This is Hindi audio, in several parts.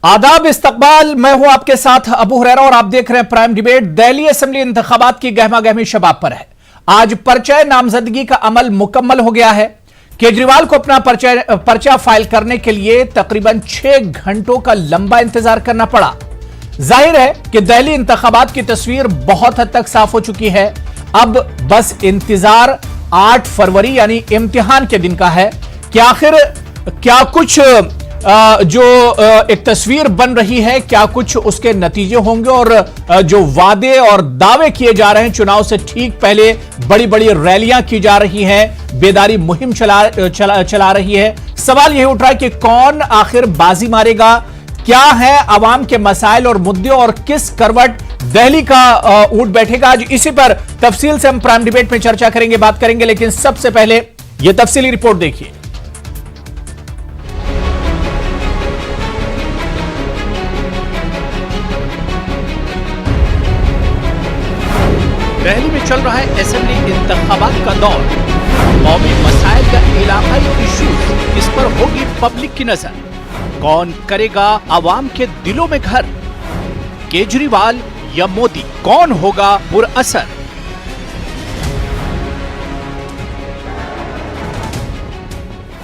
आदाब इस्तकबाल। मैं हूं आपके साथ अबू हुरैरा और आप देख रहे हैं प्राइम डिबेट। दिल्ली असेंबली इंतखाबात की गहमा गहमी शबाब पर है। आज पर्चा नामजदगी का अमल मुकम्मल हो गया है। केजरीवाल को अपना पर्चा फाइल करने के लिए तकरीबन 6 घंटों का लंबा इंतजार करना पड़ा। जाहिर है कि दिल्ली इंतखाबात की तस्वीर बहुत हद तक साफ हो चुकी है। अब बस इंतजार 8 फरवरी यानी इम्तिहान के दिन का है कि आखिर क्या कुछ जो एक तस्वीर बन रही है, क्या कुछ उसके नतीजे होंगे। और जो वादे और दावे किए जा रहे हैं, चुनाव से ठीक पहले बड़ी बड़ी रैलियां की जा रही हैं, बेदारी मुहिम चला रही है। सवाल यही उठ रहा है कि कौन आखिर बाजी मारेगा, क्या है आवाम के मसाइल और मुद्दे और किस करवट दिल्ली का ऊंट बैठेगा। आज इसी पर तफसील से हम प्राइम डिबेट में चर्चा करेंगे, बात करेंगे। लेकिन सबसे पहले यह तफसीली रिपोर्ट देखिए। दिल्ली में चल रहा है असेंबली इंतखाबात का दौर। कौमी मसाइल का इलाकाई इशूज, इस पर होगी पब्लिक की नजर। कौन करेगा आवाम के दिलों में घर, केजरीवाल या मोदी, कौन होगा पुरअसर।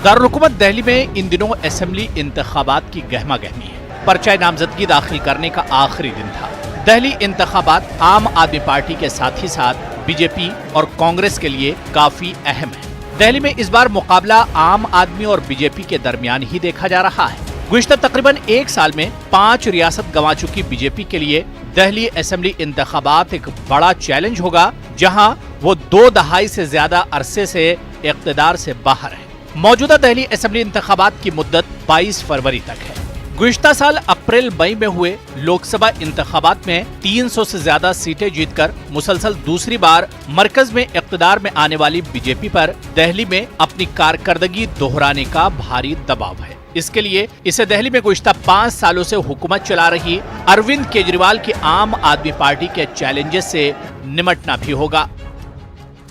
दारुल-हुकूमत दिल्ली में इन दिनों असेंबली इंतखाबात की गहमा गहमी है। पर्चा नामजदगी दाखिल करने का आखिरी दिन था। दिल्ली इंतखाबात आम आदमी पार्टी के साथ ही साथ बीजेपी और कांग्रेस के लिए काफी अहम है। दिल्ली में इस बार मुकाबला आम आदमी और बीजेपी के दरमियान ही देखा जा रहा है। गुज़िश्ता तकरीबन 1 साल में 5 रियासत गंवा चुकी बीजेपी के लिए दिल्ली असेंबली इंतखाबात एक बड़ा चैलेंज होगा, जहां वो 2 दहाई से ज्यादा अरसे से इक़्तिदार से बाहर है। मौजूदा दिल्ली असेंबली इंतखाबात की मुद्दत 22 फरवरी तक है। गुज़िश्ता साल अप्रैल मई में हुए लोकसभा इंतखाबात में 300 से ज्यादा सीटें जीतकर मुसलसल दूसरी बार मरकज में इक़्तिदार में आने वाली बीजेपी पर दिल्ली में अपनी कारकर्दगी दोहराने का भारी दबाव है। इसके लिए इसे दिल्ली में गुज़िश्ता 5 सालों से हुकूमत चला रही अरविंद केजरीवाल की आम आदमी पार्टी के चैलेंजेस से निमटना भी होगा।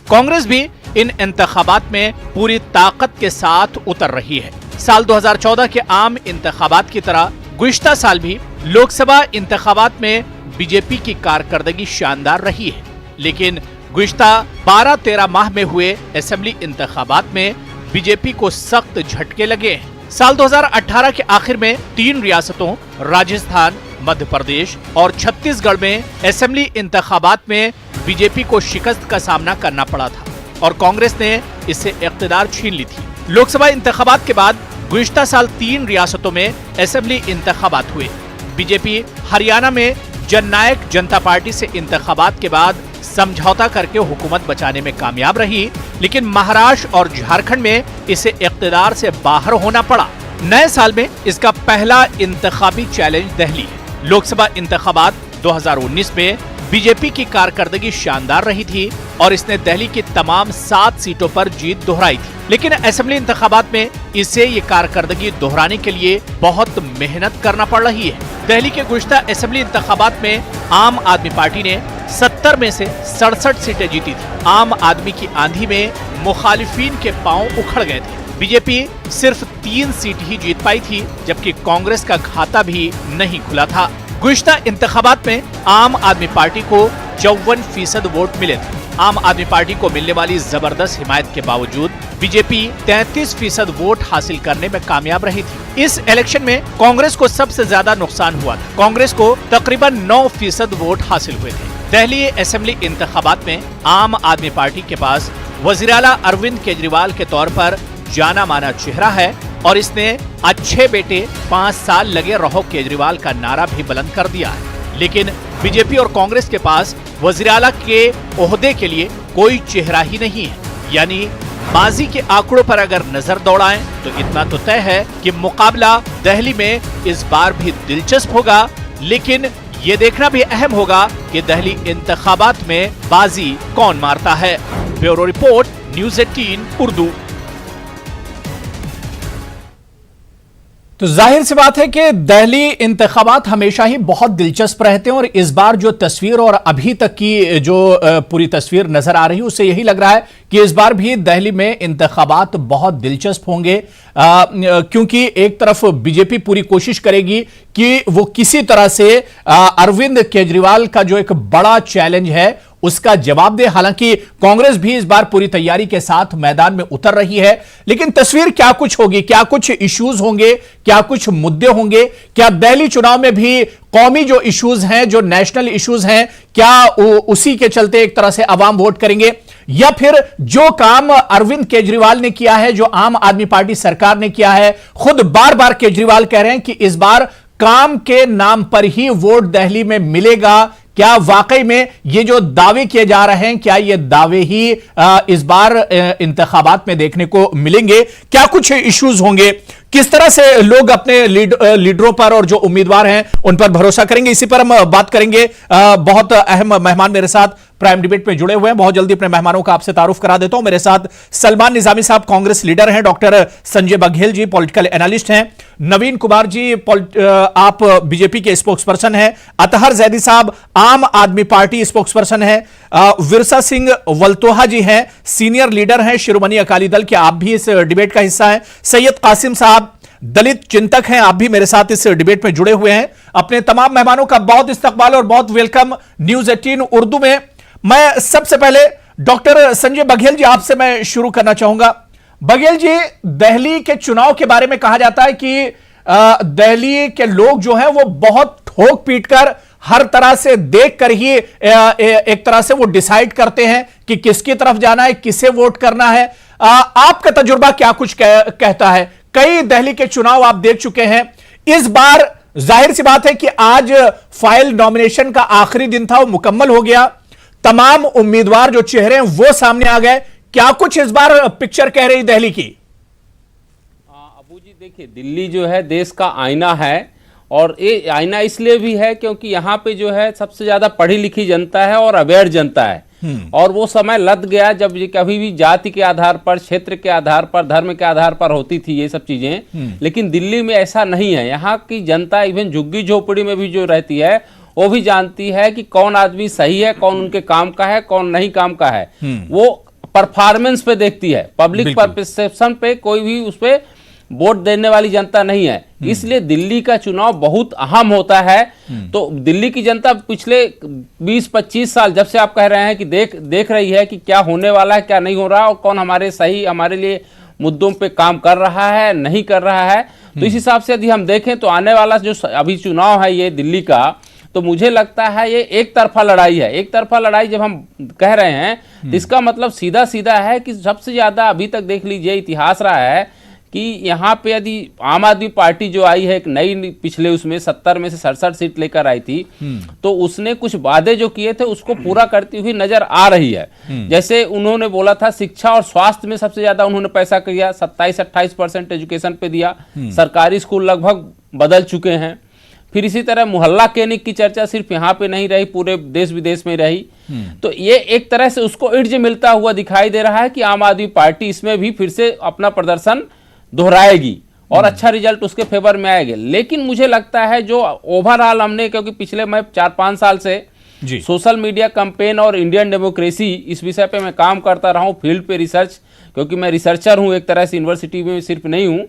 कांग्रेस भी इन इंतखाबात में पूरी ताकत के साथ उतर रही है। साल 2014 के आम इंतखाबात की तरह गुज़िश्ता साल भी लोकसभा इंतखाबात में बीजेपी की कारकर्दगी शानदार रही है। लेकिन गुज़िश्ता 12-13 माह में हुए असेंबली इंतखाबात में बीजेपी को सख्त झटके लगे हैं। साल 2018 के आखिर में 3 रियासतों राजस्थान, मध्य प्रदेश और छत्तीसगढ़ में असेंबली इंतखाबात में बीजेपी को शिकस्त का सामना करना पड़ा था और कांग्रेस ने इससे इक़्तिदार छीन ली थी। लोकसभा इंतखाबात के बाद गुज़िश्ता साल 3 रियासतों में असेंबली इंतखाबात हुए। बीजेपी हरियाणा में जननायक जनता पार्टी से इंतखाबात के बाद समझौता करके हुकूमत बचाने में कामयाब रही, लेकिन महाराष्ट्र और झारखंड में इसे इक़्तिदार से बाहर होना पड़ा। नए साल में इसका पहला इंतखाबी चैलेंज दिल्ली है। लोकसभा इंतखाबात 2019 में बीजेपी की कारकर्दगी शानदार रही थी और इसने दिल्ली की तमाम 7 सीटों पर जीत दोहराई थी। लेकिन असेंबली इंतखाबात में इसे ये कारकर्दगी दोहराने के लिए बहुत मेहनत करना पड़ रही है। दिल्ली के गुज़िश्ता असेंबली इंतखाबात में आम आदमी पार्टी ने 70 में से 67 सीटें जीती थी। आम आदमी की आंधी में मुखालिफिन के पांव उखड़ गए थे। बीजेपी सिर्फ 3 सीट ही जीत पाई थी, जबकि कांग्रेस का खाता भी नहीं खुला था। गुज़िश्ता इंतखाबात में आम आदमी पार्टी को 54% वोट मिले थे। आम आदमी पार्टी को मिलने वाली जबरदस्त हिमायत के बावजूद बीजेपी 33% वोट हासिल करने में कामयाब रही थी। इस इलेक्शन में कांग्रेस को सबसे ज्यादा नुकसान हुआ था। कांग्रेस को तकरीबन 9% वोट हासिल हुए थे। दिल्ली असेंबली इंतखाबात में आम आदमी पार्टी के पास वज़ीर-ए-आला अरविंद केजरीवाल के तौर पर जाना माना चेहरा है और इसने अच्छे बेटे 5 साल लगे रहो केजरीवाल का नारा भी बुलंद कर दिया है। लेकिन बीजेपी और कांग्रेस के पास वज़ीर-ए-आला के ओहदे के लिए कोई चेहरा ही नहीं है। यानी बाजी के आंकड़ों पर अगर नजर दौड़ाएं तो इतना तो तय है कि मुकाबला दिल्ली में इस बार भी दिलचस्प होगा। लेकिन ये देखना भी अहम होगा कि दिल्ली इंतखाबात में बाजी कौन मारता है। Bureau report, news 18 Urdu. तो जाहिर सी बात है कि दिल्ली इंतखाबात हमेशा ही बहुत दिलचस्प रहते हैं और इस बार जो तस्वीर और अभी तक की जो पूरी तस्वीर नजर आ रही है उससे यही लग रहा है कि इस बार भी दिल्ली में इंतखाबात बहुत दिलचस्प होंगे, क्योंकि एक तरफ बीजेपी पूरी कोशिश करेगी कि वो किसी तरह से अरविंद केजरीवाल का जो एक बड़ा चैलेंज है उसका जवाब दे। हालांकि कांग्रेस भी इस बार पूरी तैयारी के साथ मैदान में उतर रही है, लेकिन तस्वीर क्या कुछ होगी, क्या कुछ इश्यूज होंगे, क्या कुछ मुद्दे होंगे, क्या दिल्ली चुनाव में भी कौमी जो इश्यूज हैं, जो नेशनल इश्यूज हैं, क्या उसी के चलते एक तरह से अवाम वोट करेंगे, या फिर जो काम अरविंद केजरीवाल ने किया है, जो आम आदमी पार्टी सरकार ने किया है, खुद बार बार केजरीवाल कह रहे हैं कि इस बार काम के नाम पर ही वोट दिल्ली में मिलेगा। क्या वाकई में ये जो दावे किए जा रहे हैं, क्या ये दावे ही इस बार इंतखाबात में देखने को मिलेंगे? क्या कुछ इश्यूज होंगे, किस तरह से लोग अपने लीडरों पर और जो उम्मीदवार हैं उन पर भरोसा करेंगे, इसी पर हम बात करेंगे। बहुत अहम मेहमान मेरे साथ प्राइम डिबेट में जुड़े हुए हैं। बहुत जल्दी अपने मेहमानों का आपसे तारुफ करा देता हूं। मेरे साथ सलमान निजामी साहब कांग्रेस लीडर हैं, doctor Sanjay Baghel ji political analyst हैं, नवीन कुमार जी आप बीजेपी के स्पोक्स पर्सन हैं, अतहर जैदी साहब आम आदमी पार्टी स्पोक्स पर्सन है, विरसा सिंह वल्तोहा जी हैं सीनियर लीडर हैं शिरोमणि अकाली दल के, आप भी इस डिबेट का हिस्सा हैं, सैयद कासिम साहब दलित चिंतक हैं, आप भी मेरे साथ इस डिबेट में जुड़े हुए हैं। अपने तमाम मेहमानों का बहुत इस्तकबाल और बहुत वेलकम न्यूज 18 उर्दू में। मैं सबसे पहले डॉक्टर संजय बघेल जी आपसे मैं शुरू करना चाहूंगा। बघेल जी, दिल्ली के चुनाव के बारे में कहा जाता है कि दिल्ली के लोग जो हैं वो बहुत ठोक पीट कर हर तरह से देख कर ही एक तरह से वो डिसाइड करते हैं कि किसकी तरफ जाना है, किसे वोट करना है। आपका तजुर्बा क्या कुछ कहता है? कई दिल्ली के चुनाव आप देख चुके हैं, इस बार जाहिर सी बात है कि आज फाइल नॉमिनेशन का आखिरी दिन था, वो मुकम्मल हो गया, तमाम उम्मीदवार जो चेहरे हैं वो सामने आ गए। क्या कुछ इस बार पिक्चर कह रही दिल्ली की? अबू जी देखिए, दिल्ली जो है देश का आईना है, और ये आईना इसलिए भी है क्योंकि यहाँ पे जो है सबसे ज्यादा पढ़ी लिखी जनता है और अवेयर जनता है। और वो समय लद गया जब ये कभी भी जाति के आधार पर, क्षेत्र के आधार पर, धर्म के आधार पर होती थी ये सब चीजें, लेकिन दिल्ली में ऐसा नहीं है। यहाँ की जनता इवन झुग्गी झोपड़ी में भी जो रहती है वो भी जानती है कि कौन आदमी सही है, कौन उनके काम का है, कौन नहीं काम का है। वो परफॉर्मेंस पे देखती है, पब्लिक परसेप्शन पे कोई भी उस पे वोट देने वाली जनता नहीं है। इसलिए दिल्ली का चुनाव बहुत अहम होता है। तो दिल्ली की जनता पिछले 20-25 साल जब से आप कह रहे हैं कि देख रही है कि क्या होने वाला है, क्या नहीं हो रहा, और कौन हमारे लिए मुद्दों पे काम कर रहा है, नहीं कर रहा है। तो इस हिसाब से यदि हम देखें तो आने वाला जो अभी चुनाव है ये दिल्ली का, तो मुझे लगता है ये एक तरफा लड़ाई है। एक तरफा लड़ाई जब हम कह रहे हैं तो इसका मतलब सीधा सीधा है कि सबसे ज्यादा अभी तक देख लीजिए इतिहास रहा है कि यहाँ पे यदि आम आदमी पार्टी जो आई है एक नई, पिछले उसमें 70 में से 67 सीट लेकर आई थी, तो उसने कुछ वादे जो किए थे उसको पूरा करती हुई नजर आ रही है। जैसे उन्होंने बोला था शिक्षा और स्वास्थ्य में सबसे ज्यादा उन्होंने पैसा किया, 27-28% एजुकेशन पे दिया, सरकारी स्कूल लगभग बदल चुके हैं। फिर इसी तरह मोहल्ला क्लिनिक की चर्चा सिर्फ यहाँ पे नहीं रही, पूरे देश विदेश में रही। तो ये एक तरह से उसको इर्ज मिलता हुआ दिखाई दे रहा है कि आम आदमी पार्टी इसमें भी फिर से अपना प्रदर्शन दोहराएगी और अच्छा रिजल्ट उसके फेवर में आएगा। लेकिन मुझे लगता है जो ओवरऑल हमने, क्योंकि पिछले मैं 4-5 साल से सोशल मीडिया कैंपेन और इंडियन डेमोक्रेसी इस विषय पे मैं काम करता रहा हूँ, फील्ड पे रिसर्च, क्योंकि मैं रिसर्चर हूँ एक तरह से, यूनिवर्सिटी में सिर्फ नहीं हूँ।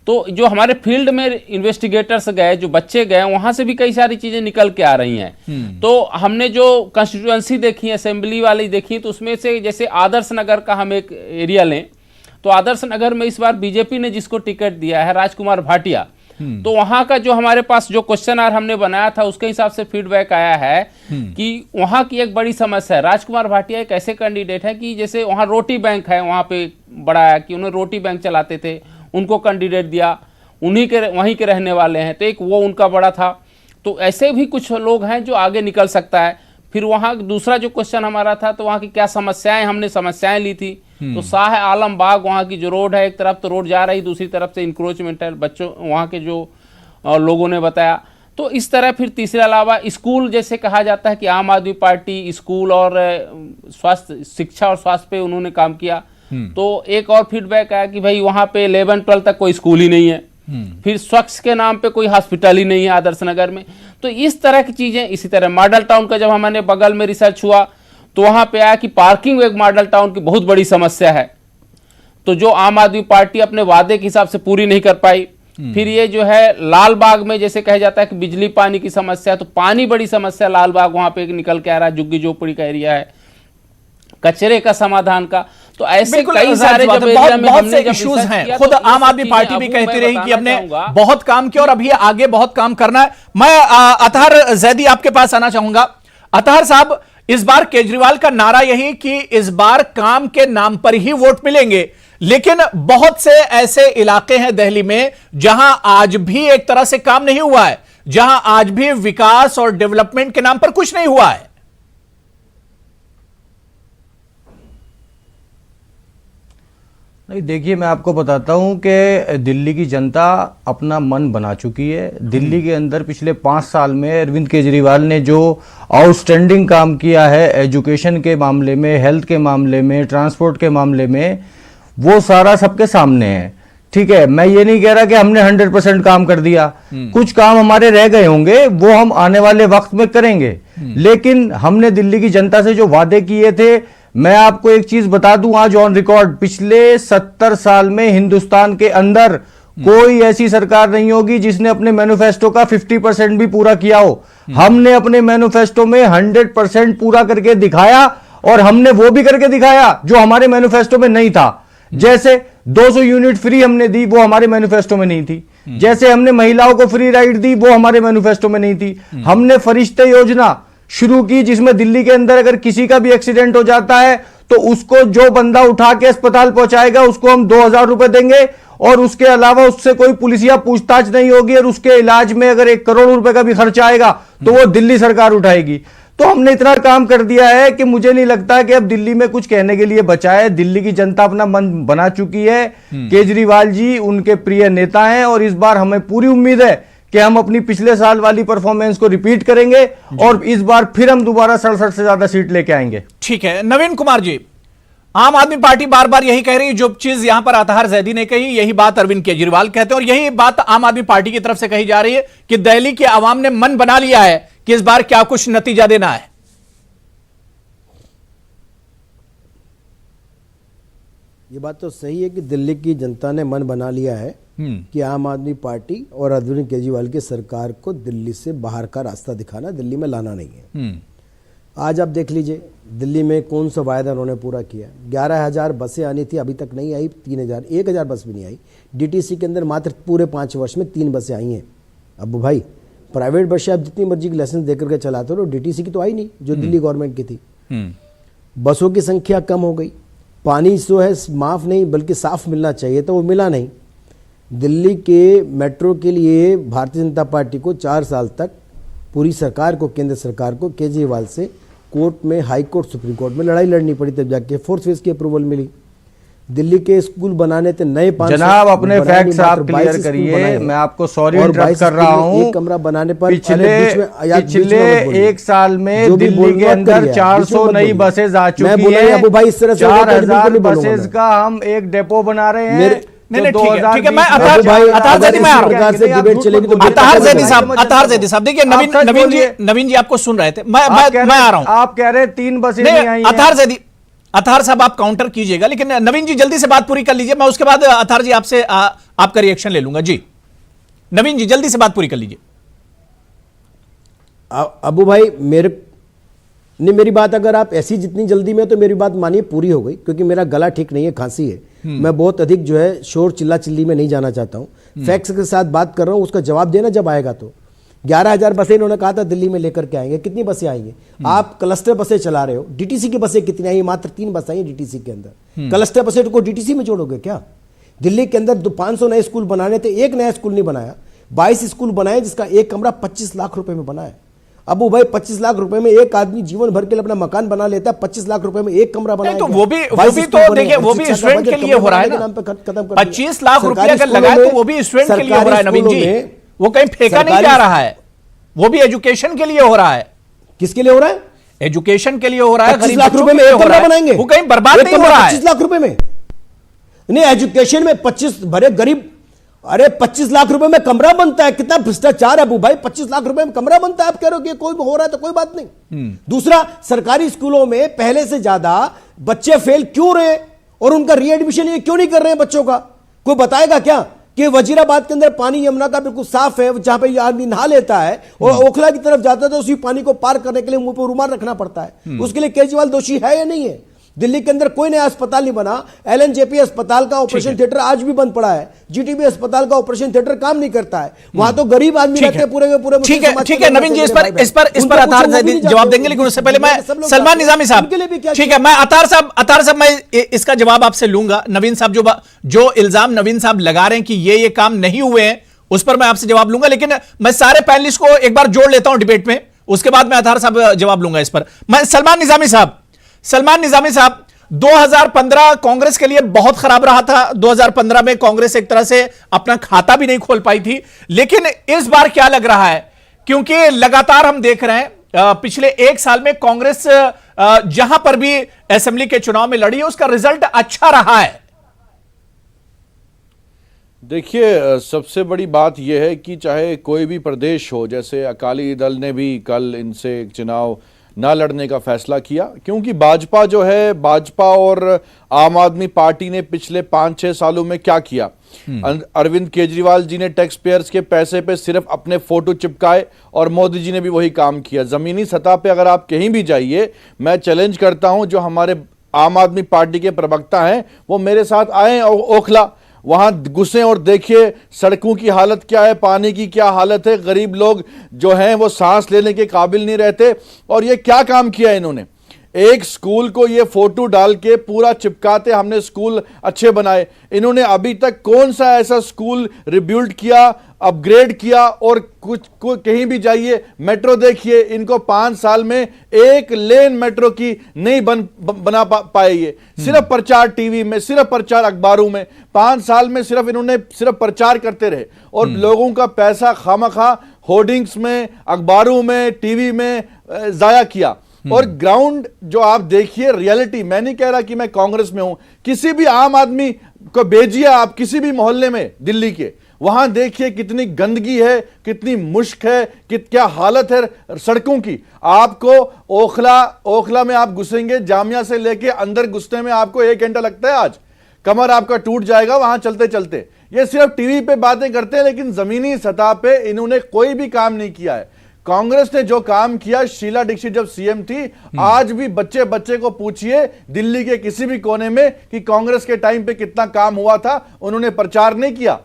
तो जो हमारे फील्ड में इन्वेस्टिगेटर्स गए, जो बच्चे गए, वहां से भी कई सारी चीजें निकल के आ रही हैं। तो हमने जो कंस्टिट्यूएंसी देखी, असेंबली वाली देखी, तो उसमें से जैसे आदर्श नगर का हम एक एरिया लें, तो आदर्श नगर में इस बार बीजेपी ने जिसको टिकट दिया है राजकुमार भाटिया, तो वहां का जो हमारे पास जो क्वेश्चन आर हमने बनाया था उसके हिसाब से फीडबैक आया है कि वहां की एक बड़ी समस्या है। राजकुमार भाटिया एक ऐसे कैंडिडेट है कि जैसे वहां रोटी बैंक है, वहां पे बड़ा है कि उन्हें रोटी बैंक चलाते थे, उनको कैंडिडेट दिया, वहीं के रहने वाले हैं, तो एक वो उनका बड़ा था। तो ऐसे भी कुछ लोग हैं जो आगे निकल सकता है। फिर वहाँ दूसरा जो क्वेश्चन हमारा था, तो वहाँ की क्या समस्याएं, हमने समस्याएं ली थी। तो शाह आलम बाग वहाँ की जो रोड है, एक तरफ तो रोड जा रही, दूसरी तरफ से इंक्रोचमेंट है, बच्चों वहाँ के जो लोगों ने बताया। तो इस तरह फिर तीसरे अलावा स्कूल, जैसे कहा जाता है कि आम आदमी पार्टी स्कूल और स्वास्थ्य, शिक्षा और स्वास्थ्य पे उन्होंने काम किया। तो एक और फीडबैक आया कि भाई वहाँ पे 11-12 तक कोई स्कूल ही नहीं है। फिर स्वच्छ के नाम पे कोई हॉस्पिटल ही नहीं है आदर्श नगर में। तो इस तरह की चीजें, इसी तरह मॉडल टाउन का जब हमारे बगल में रिसर्च हुआ तो वहां पे आया कि पार्किंग एक मॉडल टाउन की बहुत बड़ी समस्या है, तो जो आम आदमी पार्टी अपने वादे के हिसाब से पूरी नहीं कर पाई। फिर ये जो है लाल बाग में जैसे कहा जाता है कि बिजली पानी की समस्या है, तो पानी बड़ी समस्या लाल बाग वहां पे निकल के आ रहा है, झुग्गी झोपड़ी का एरिया है, कचरे का समाधान का। तो ऐसे कई सारे जब एरिया में हमने जब इश्यूज रिसर्च हैं, किया, खुद तो ये आम सब आदमी चीजें पार्टी भी अब कहती मैं रही कि बताना हमने चाहूंगा। बहुत काम किया और अभी आगे बहुत काम करना है। मैं अतहर जैदी आपके पास आना चाहूंगा। अतहर साहब, इस बार केजरीवाल का नारा यही कि इस बार काम के नाम पर ही वोट मिलेंगे, लेकिन बहुत से ऐसे इलाके हैं दिल्ली में जहां आज भी एक तरह से काम नहीं हुआ है, जहां आज भी विकास और डेवलपमेंट के नाम पर कुछ नहीं हुआ है। नहीं, देखिए मैं आपको बताता हूं कि दिल्ली की जनता अपना मन बना चुकी है। दिल्ली के अंदर पिछले 5 साल में अरविंद केजरीवाल ने जो आउटस्टैंडिंग काम किया है एजुकेशन के मामले में, हेल्थ के मामले में, ट्रांसपोर्ट के मामले में, वो सारा सबके सामने है। ठीक है, मैं ये नहीं कह रहा कि हमने 100% काम कर दिया, कुछ काम हमारे रह गए होंगे, वो हम आने वाले वक्त में करेंगे। लेकिन हमने दिल्ली की जनता से जो वादे किए थे, मैं आपको एक चीज बता दूं आज ऑन रिकॉर्ड, पिछले 70 साल में हिंदुस्तान के अंदर कोई ऐसी सरकार नहीं होगी जिसने अपने मैनिफेस्टो का 50% भी पूरा किया हो। हमने अपने मैनिफेस्टो में 100% पूरा करके दिखाया, और हमने वो भी करके दिखाया जो हमारे मैनिफेस्टो में नहीं था। जैसे 200 यूनिट फ्री हमने दी, वो हमारे मैनिफेस्टो में नहीं थी। जैसे हमने महिलाओं को फ्री राइड दी, वो हमारे मैनिफेस्टो में नहीं थी। हमने फरिश्ते योजना शुरू की, जिसमें दिल्ली के अंदर अगर किसी का भी एक्सीडेंट हो जाता है तो उसको जो बंदा उठा के अस्पताल पहुंचाएगा उसको हम 2000 रुपए देंगे, और उसके अलावा उससे कोई पुलिसिया पूछताछ नहीं होगी, और उसके इलाज में अगर 1 करोड़ रुपए का भी खर्चा आएगा तो वो दिल्ली सरकार उठाएगी। तो हमने इतना काम कर दिया है कि मुझे नहीं लगता कि अब दिल्ली में कुछ कहने के लिए बचा है। दिल्ली की जनता अपना मन बना चुकी है। केजरीवाल जी उनके प्रिय नेता हैं, और इस बार हमें पूरी उम्मीद है कि हम अपनी पिछले साल वाली परफॉर्मेंस को रिपीट करेंगे, और इस बार फिर हम दोबारा 67 से ज्यादा सीट लेके आएंगे। ठीक है, नवीन कुमार जी, आम आदमी पार्टी बार बार यही कह रही है, जो चीज यहां पर अतहर जैदी ने कही, यही बात अरविंद केजरीवाल कहते हैं, और यही बात आम आदमी पार्टी की तरफ से कही जा रही है कि दिल्ली के आवाम ने मन बना लिया है कि इस बार क्या कुछ नतीजा देना है। ये बात तो सही है कि दिल्ली की जनता ने मन बना लिया है कि आम आदमी पार्टी और अरविंद केजरीवाल की सरकार को दिल्ली से बाहर का रास्ता दिखाना, दिल्ली में लाना नहीं है। आज आप देख लीजिए दिल्ली में कौन सा वायदा उन्होंने पूरा किया। 11,000 बसें आनी थी, अभी तक नहीं आई। 1,000 बस भी नहीं आई। डीटीसी के अंदर मात्र पूरे 5 वर्ष में 3 बसें आई हैं। अब भाई प्राइवेट बसें आप जितनी मर्जी की लाइसेंस देकर के चलाते हो, डीटीसी की तो आई नहीं जो दिल्ली गवर्नमेंट की थी। बसों की संख्या कम हो गई। पानी जो है माफ नहीं बल्कि साफ मिलना चाहिए था, वो मिला नहीं। दिल्ली के मेट्रो के लिए भारतीय जनता पार्टी को 4 साल तक पूरी सरकार को, केंद्र सरकार को केजरीवाल से कोर्ट में, हाई कोर्ट, सुप्रीम कोर्ट में लड़ाई लड़नी पड़ी, तब जाके 4th फेज की अप्रूवल मिली। दिल्ली के स्कूल बनाने थे नए 500। जनाब अपने फैक्ट्स आप क्लियर करिए, मैं आपको सॉरी इंटरप्ट कर रहा हूं। एक कमरा बनाने पर पिछले 1 साल में दिल्ली के अंदर 400 नई बसेज आ चुकी है। अबू भाई इस तरह से 4000 बसेज का हम एक डेपो बना रहे हैं। नहीं, ठीक है, मैं अतहर जैदी में आ रहा हूं। डिबेट चलेगी तो अतहर जैदी साहब देखिए, नवीन जी आपको सुन रहे थे, मैं आ रहा हूं। आप कह रहे 3 बसें नहीं आई हैं। अतहर साहब आप काउंटर कीजिएगा, लेकिन नवीन जी जल्दी से बात पूरी कर लीजिए, मैं उसके बाद अतहर जी आपसे आपका रिएक्शन ले लूंगा। जी नवीन जी जल्दी से बात पूरी कर लीजिए। अबू भाई मेरी बात अगर आप ऐसी जितनी जल्दी में, तो मेरी बात मानिए पूरी हो गई, क्योंकि मेरा गला ठीक नहीं है, खांसी है। मैं बहुत अधिक जो है शोर चिल्ला चिल्ली में नहीं जाना चाहता हूं। फैक्ट्स के साथ बात कर रहा हूं, उसका जवाब देना जब आएगा तो। 11,000 बसें इन्होंने कहा था दिल्ली में लेकर के आएंगे। कितनी बसें आएंगी? आप क्लस्टर बसें चला रहे हो। डीटीसी की बसें कितनी आई? मात्र 3 बस आई डीटीसी के अंदर। क्लस्टर बसें को डीटीसी में जोड़ोगे क्या? दिल्ली के अंदर 500 नए स्कूल बनाने थे, एक नया स्कूल नहीं बनाया। 22 स्कूल बनाए, जिसका एक कमरा 25 लाख रुपए में बना है। अबू भाई 25 लाख रुपए में एक आदमी जीवन भर के लिए अपना मकान बना लेता है। 25 लाख रुपए में एक कमरा बनाया। तो वो भी तो देखिए, वो भी स्टूडेंट के लिए हो रहा है ना। 25 लाख रुपया अगर लगाए तो वो भी स्टूडेंट के लिए हो रहा है नवीन जी, वो कहीं फेंका नहीं जा रहा है, वो भी एजुकेशन के लिए हो रहा है। किसके लिए हो रहा है? एजुकेशन के लिए हो रहा है। 25 लाख रुपए में एक कमरा बनाएंगे, वो कहीं बर्बाद नहीं हो रहा है। 25 लाख रुपए में नहीं, एजुकेशन में 25 भरे गरीब अरे 25 लाख रुपए में कमरा बनता है, कितना भ्रष्टाचार है अबू भाई। 25 लाख रुपए में कमरा बनता है, आप कह रहे हो कि कोई हो रहा है तो कोई बात नहीं। दूसरा, सरकारी स्कूलों में पहले से ज्यादा बच्चे फेल क्यों रहे और उनका रीएडमिशन ये क्यों नहीं कर रहे हैं बच्चों का? कोई बताएगा क्या कि वजीराबाद के अंदर पानी यमुना का बिल्कुल साफ है, जहां पे आदमी नहा लेता है, और ओखला की तरफ जाता है तो उसी पानी को पार करने के लिए मुंह पर रुमाल रखना पड़ता है। उसके लिए केजरीवाल दोषी है या नहीं है? दिल्ली के अंदर कोई नया अस्पताल नहीं बना। एलएनजेपी अस्पताल का ऑपरेशन थिएटर आज भी बंद पड़ा है। जीटीबी अस्पताल का ऑपरेशन थिएटर काम नहीं करता है। वहां तो गरीब आदमी रहते हैं पूरे के पूरे। ठीक है नवीन जी, इस पर अतार जवाब देंगे, लेकिन उससे पहले मैं सलमान निजामी साहब, ठीक है, मैं अतार साहब मैं इसका जवाब आपसे लूंगा। नवीन साहब जो इल्जाम नवीन साहब लगा रहे हैं कि ये काम नहीं हुए हैं, उस पर मैं आपसे जवाब लूंगा, लेकिन मैं सारे पैनलिस्ट को एक बार जोड़ लेता हूं डिबेट में, उसके बाद मैं अतार साहब जवाब लूंगा इस पर। मैं सलमान निजामी साहब 2015 कांग्रेस के लिए बहुत खराब रहा था। 2015 में कांग्रेस एक तरह से अपना खाता भी नहीं खोल पाई थी, लेकिन इस बार क्या लग रहा है, क्योंकि लगातार हम देख रहे हैं पिछले एक साल में कांग्रेस जहां पर भी असेंबली के चुनाव में लड़ी है उसका रिजल्ट अच्छा रहा है। देखिए, सबसे बड़ी बात यह है कि चाहे कोई भी प्रदेश हो, जैसे अकाली दल ने भी कल इनसे चुनाव ना लड़ने का फैसला किया, क्योंकि भाजपा और आम आदमी पार्टी ने पिछले 5-6 सालों में क्या किया। अरविंद केजरीवाल जी ने टैक्स पेयर्स के पैसे पे सिर्फ अपने फोटो चिपकाए और मोदी जी ने भी वही काम किया। जमीनी सतह पे अगर आप कहीं भी जाइए, मैं चैलेंज करता हूं, जो हमारे आम आदमी पार्टी के प्रवक्ता हैं वो मेरे साथ आए ओखला, वहां घुसे और देखिए सड़कों की हालत क्या है, पानी की क्या हालत है। गरीब लोग जो हैं वो सांस लेने के काबिल नहीं रहते। और ये क्या काम किया इन्होंने, एक स्कूल को ये फोटो डाल के पूरा चिपकाते हमने स्कूल अच्छे बनाए। इन्होंने अभी तक कौन सा ऐसा स्कूल रिबिल्ड किया, अपग्रेड किया? और कुछ कहीं भी जाइए, मेट्रो देखिए, इनको 5 साल में एक लेन मेट्रो की नहीं बना पाए। ये सिर्फ प्रचार टीवी में, सिर्फ प्रचार अखबारों में, 5 साल में इन्होंने सिर्फ प्रचार करते रहे और लोगों का पैसा खामखा होर्डिंग्स में, अखबारों में, टीवी में जाया किया। और ग्राउंड जो आप देखिए, रियलिटी, मैं नहीं कह रहा कि मैं कांग्रेस में हूं, किसी भी आम आदमी को भेजिए आप किसी भी मोहल्ले में दिल्ली के, वहां देखिए कितनी गंदगी है, कितनी मुश्क है, क्या हालत है सड़कों की। आपको ओखला में आप घुसेंगे, जामिया से लेके अंदर घुसने में आपको 1 घंटा लगता है। आज कमर आपका टूट जाएगा वहां चलते चलते। ये सिर्फ टीवी पे बातें करते हैं, लेकिन जमीनी सतह पे इन्होंने कोई भी काम नहीं किया है। कांग्रेस ने जो काम किया, शीला दीक्षित जब सीएम थी, आज भी बच्चे को पूछिए दिल्ली के किसी भी कोने में कि कांग्रेस के टाइम पे कितना काम हुआ था। उन्होंने प्रचार नहीं किया।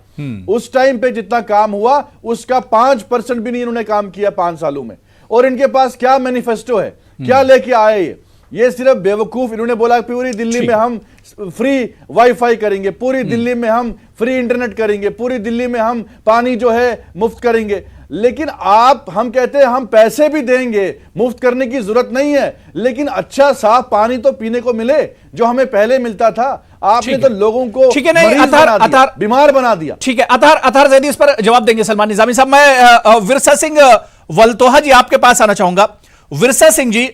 उस टाइम पे जितना काम हुआ उसका 5% भी नहीं इन्होंने काम किया 5 सालों में। और इनके पास क्या मैनिफेस्टो है, क्या लेके आए ये सिर्फ बेवकूफ। इन्होंने बोला पूरी दिल्ली में हम फ्री वाईफाई करेंगे, पूरी दिल्ली में हम फ्री इंटरनेट करेंगे, पूरी दिल्ली में हम पानी जो है मुफ्त करेंगे। लेकिन हम कहते हैं हम पैसे भी देंगे, मुफ्त करने की जरूरत नहीं है, लेकिन अच्छा साफ पानी तो पीने को मिले जो हमें पहले मिलता था। आपने तो लोगों को बीमार बना दिया। ठीक है, अतार जैदी इस पर जवाब देंगे। सलमान निजामी साहब, मैं विरसा सिंह वल्तोहा जी आपके पास आना चाहूंगा। विरसा सिंह जी,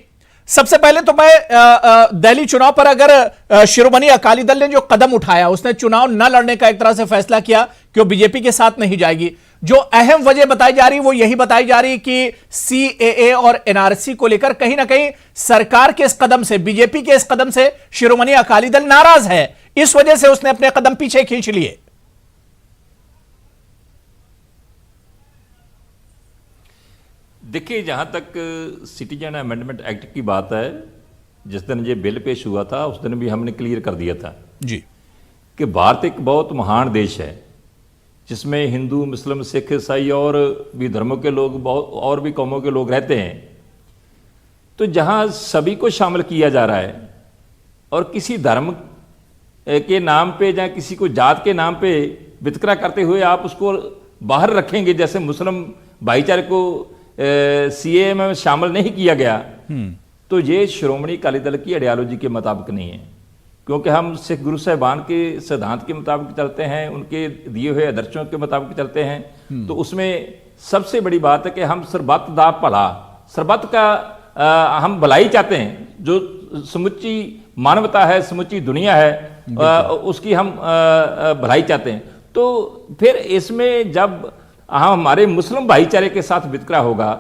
सबसे पहले तो मैं दिल्ली चुनाव पर अगर शिरोमणि अकाली दल ने जो कदम उठाया, उसने चुनाव न लड़ने का एक तरह से फैसला किया कि वो बीजेपी के साथ नहीं जाएगी, जो अहम वजह बताई जा रही वो यही बताई जा रही कि सीएए और एनआरसी को लेकर कहीं ना कहीं सरकार के इस कदम से, बीजेपी के इस कदम से शिरोमणि अकाली दल नाराज है, इस वजह से उसने अपने कदम पीछे खींच लिए। देखिए, जहाँ तक सिटीजन अमेंडमेंट एक्ट की बात है, जिस दिन ये बिल पेश हुआ था उस दिन भी हमने क्लियर कर दिया था जी कि भारत एक बहुत महान देश है जिसमें हिंदू, मुस्लिम, सिख, ईसाई और भी धर्मों के लोग, बहुत और भी कौमों के लोग रहते हैं। तो जहाँ सभी को शामिल किया जा रहा है और किसी धर्म के नाम पे या किसी को जात के नाम पे वितकरा करते हुए आप उसको बाहर रखेंगे, जैसे मुस्लिम भाईचारे को सीएए में शामिल नहीं किया गया, तो ये श्रोमणी अकाली दल की आइडियोलॉजी के मुताबिक नहीं है, क्योंकि हम सिख गुरु साहिबान के सिद्धांत के मुताबिक चलते हैं, उनके दिए हुए आदर्शों के मुताबिक चलते हैं। तो उसमें सबसे बड़ी बात है कि हम सरबत दा भला, सरबत का हम भलाई चाहते हैं, जो समुच्ची मानवता है, समुच्ची दुनिया है, उसकी हम भलाई चाहते हैं। तो फिर इसमें जब हमारे मुस्लिम भाईचारे के साथ वितकरा होगा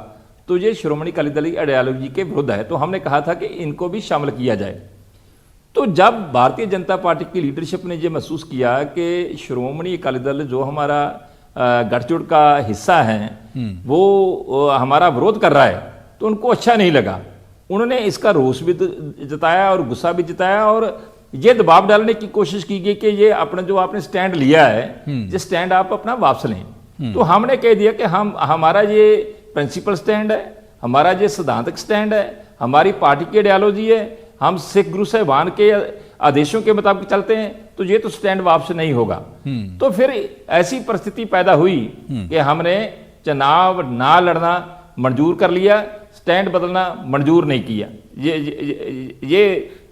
तो ये श्रोमणी अकाली दल की आइडियोलॉजी के विरुद्ध है। तो हमने कहा था कि इनको भी शामिल किया जाए। तो जब भारतीय जनता पार्टी की लीडरशिप ने ये महसूस किया कि श्रोमणी अकाली दल जो हमारा गठजोड़ का हिस्सा है वो हमारा विरोध कर रहा है, तो उनको अच्छा नहीं लगा। उन्होंने इसका रोष भी जताया और गुस्सा भी जताया और ये दबाव डालने की कोशिश की गई कि ये अपना जो आपने स्टैंड लिया है, ये स्टैंड आप अपना वापस लें। तो हमने कह दिया कि हमारा ये प्रिंसिपल स्टैंड है, हमारा ये सिद्धांतक स्टैंड है, हमारी पार्टी की आइडियोलॉजी है, हम सिख गुरु साहिबान के आदेशों के मुताबिक चलते हैं, तो ये तो स्टैंड वापस नहीं होगा। तो फिर ऐसी परिस्थिति पैदा हुई कि हमने चुनाव ना लड़ना मंजूर कर लिया, स्टैंड बदलना मंजूर नहीं किया। ये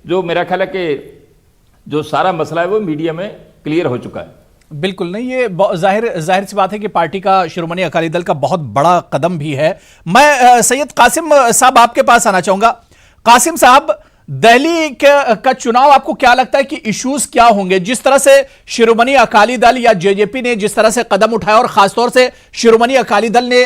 जो मेरा ख्याल है कि जो सारा मसला है वो मीडिया में क्लियर हो चुका है। बिल्कुल नहीं, ये जाहिर सी बात है कि पार्टी का श्रोमणी अकाली दल का बहुत बड़ा कदम भी है। मैं सैयद कासिम साहब आपके पास आना चाहूंगा। कासिम साहब, दिल्ली का चुनाव आपको क्या लगता है कि इश्यूज क्या होंगे? जिस तरह से शिरोमणि अकाली दल या जेजेपी ने जिस तरह से कदम उठाया और खासतौर से शिरोमणि अकाली दल ने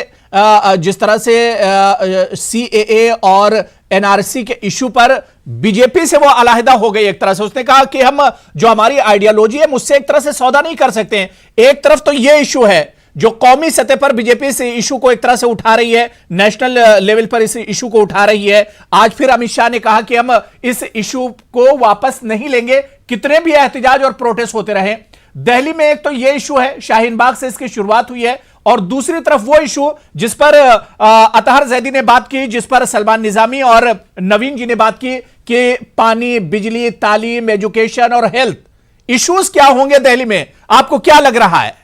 जिस तरह से सीएए और एनआरसी के इश्यू पर बीजेपी से वो अलहदा हो गई। एक तरह से उसने कहा कि हम जो हमारी आइडियोलॉजी है मुझसे एक तरह से सौदा नहीं कर सकते हैं। एक तरफ तो ये इश्यू है जो कौमी सतह पर बीजेपी इस इशू को एक तरह से उठा रही है, नेशनल लेवल पर इस इशू को उठा रही है। आज फिर अमित शाह ने कहा कि हम इस इशू को वापस नहीं लेंगे, कितने भी एहतजाज और प्रोटेस्ट होते रहे। दिल्ली में एक तो यह इशू है, शाहीन बाग से इसकी शुरुआत हुई है, और दूसरी तरफ वो इशू जिस पर अतहर जैदी ने बात की, जिस पर सलमान निजामी और नवीन जी ने बात की कि पानी, बिजली, तालीम, एजुकेशन और हेल्थ इश्यूज क्या होंगे दिल्ली में, आपको क्या लग रहा है?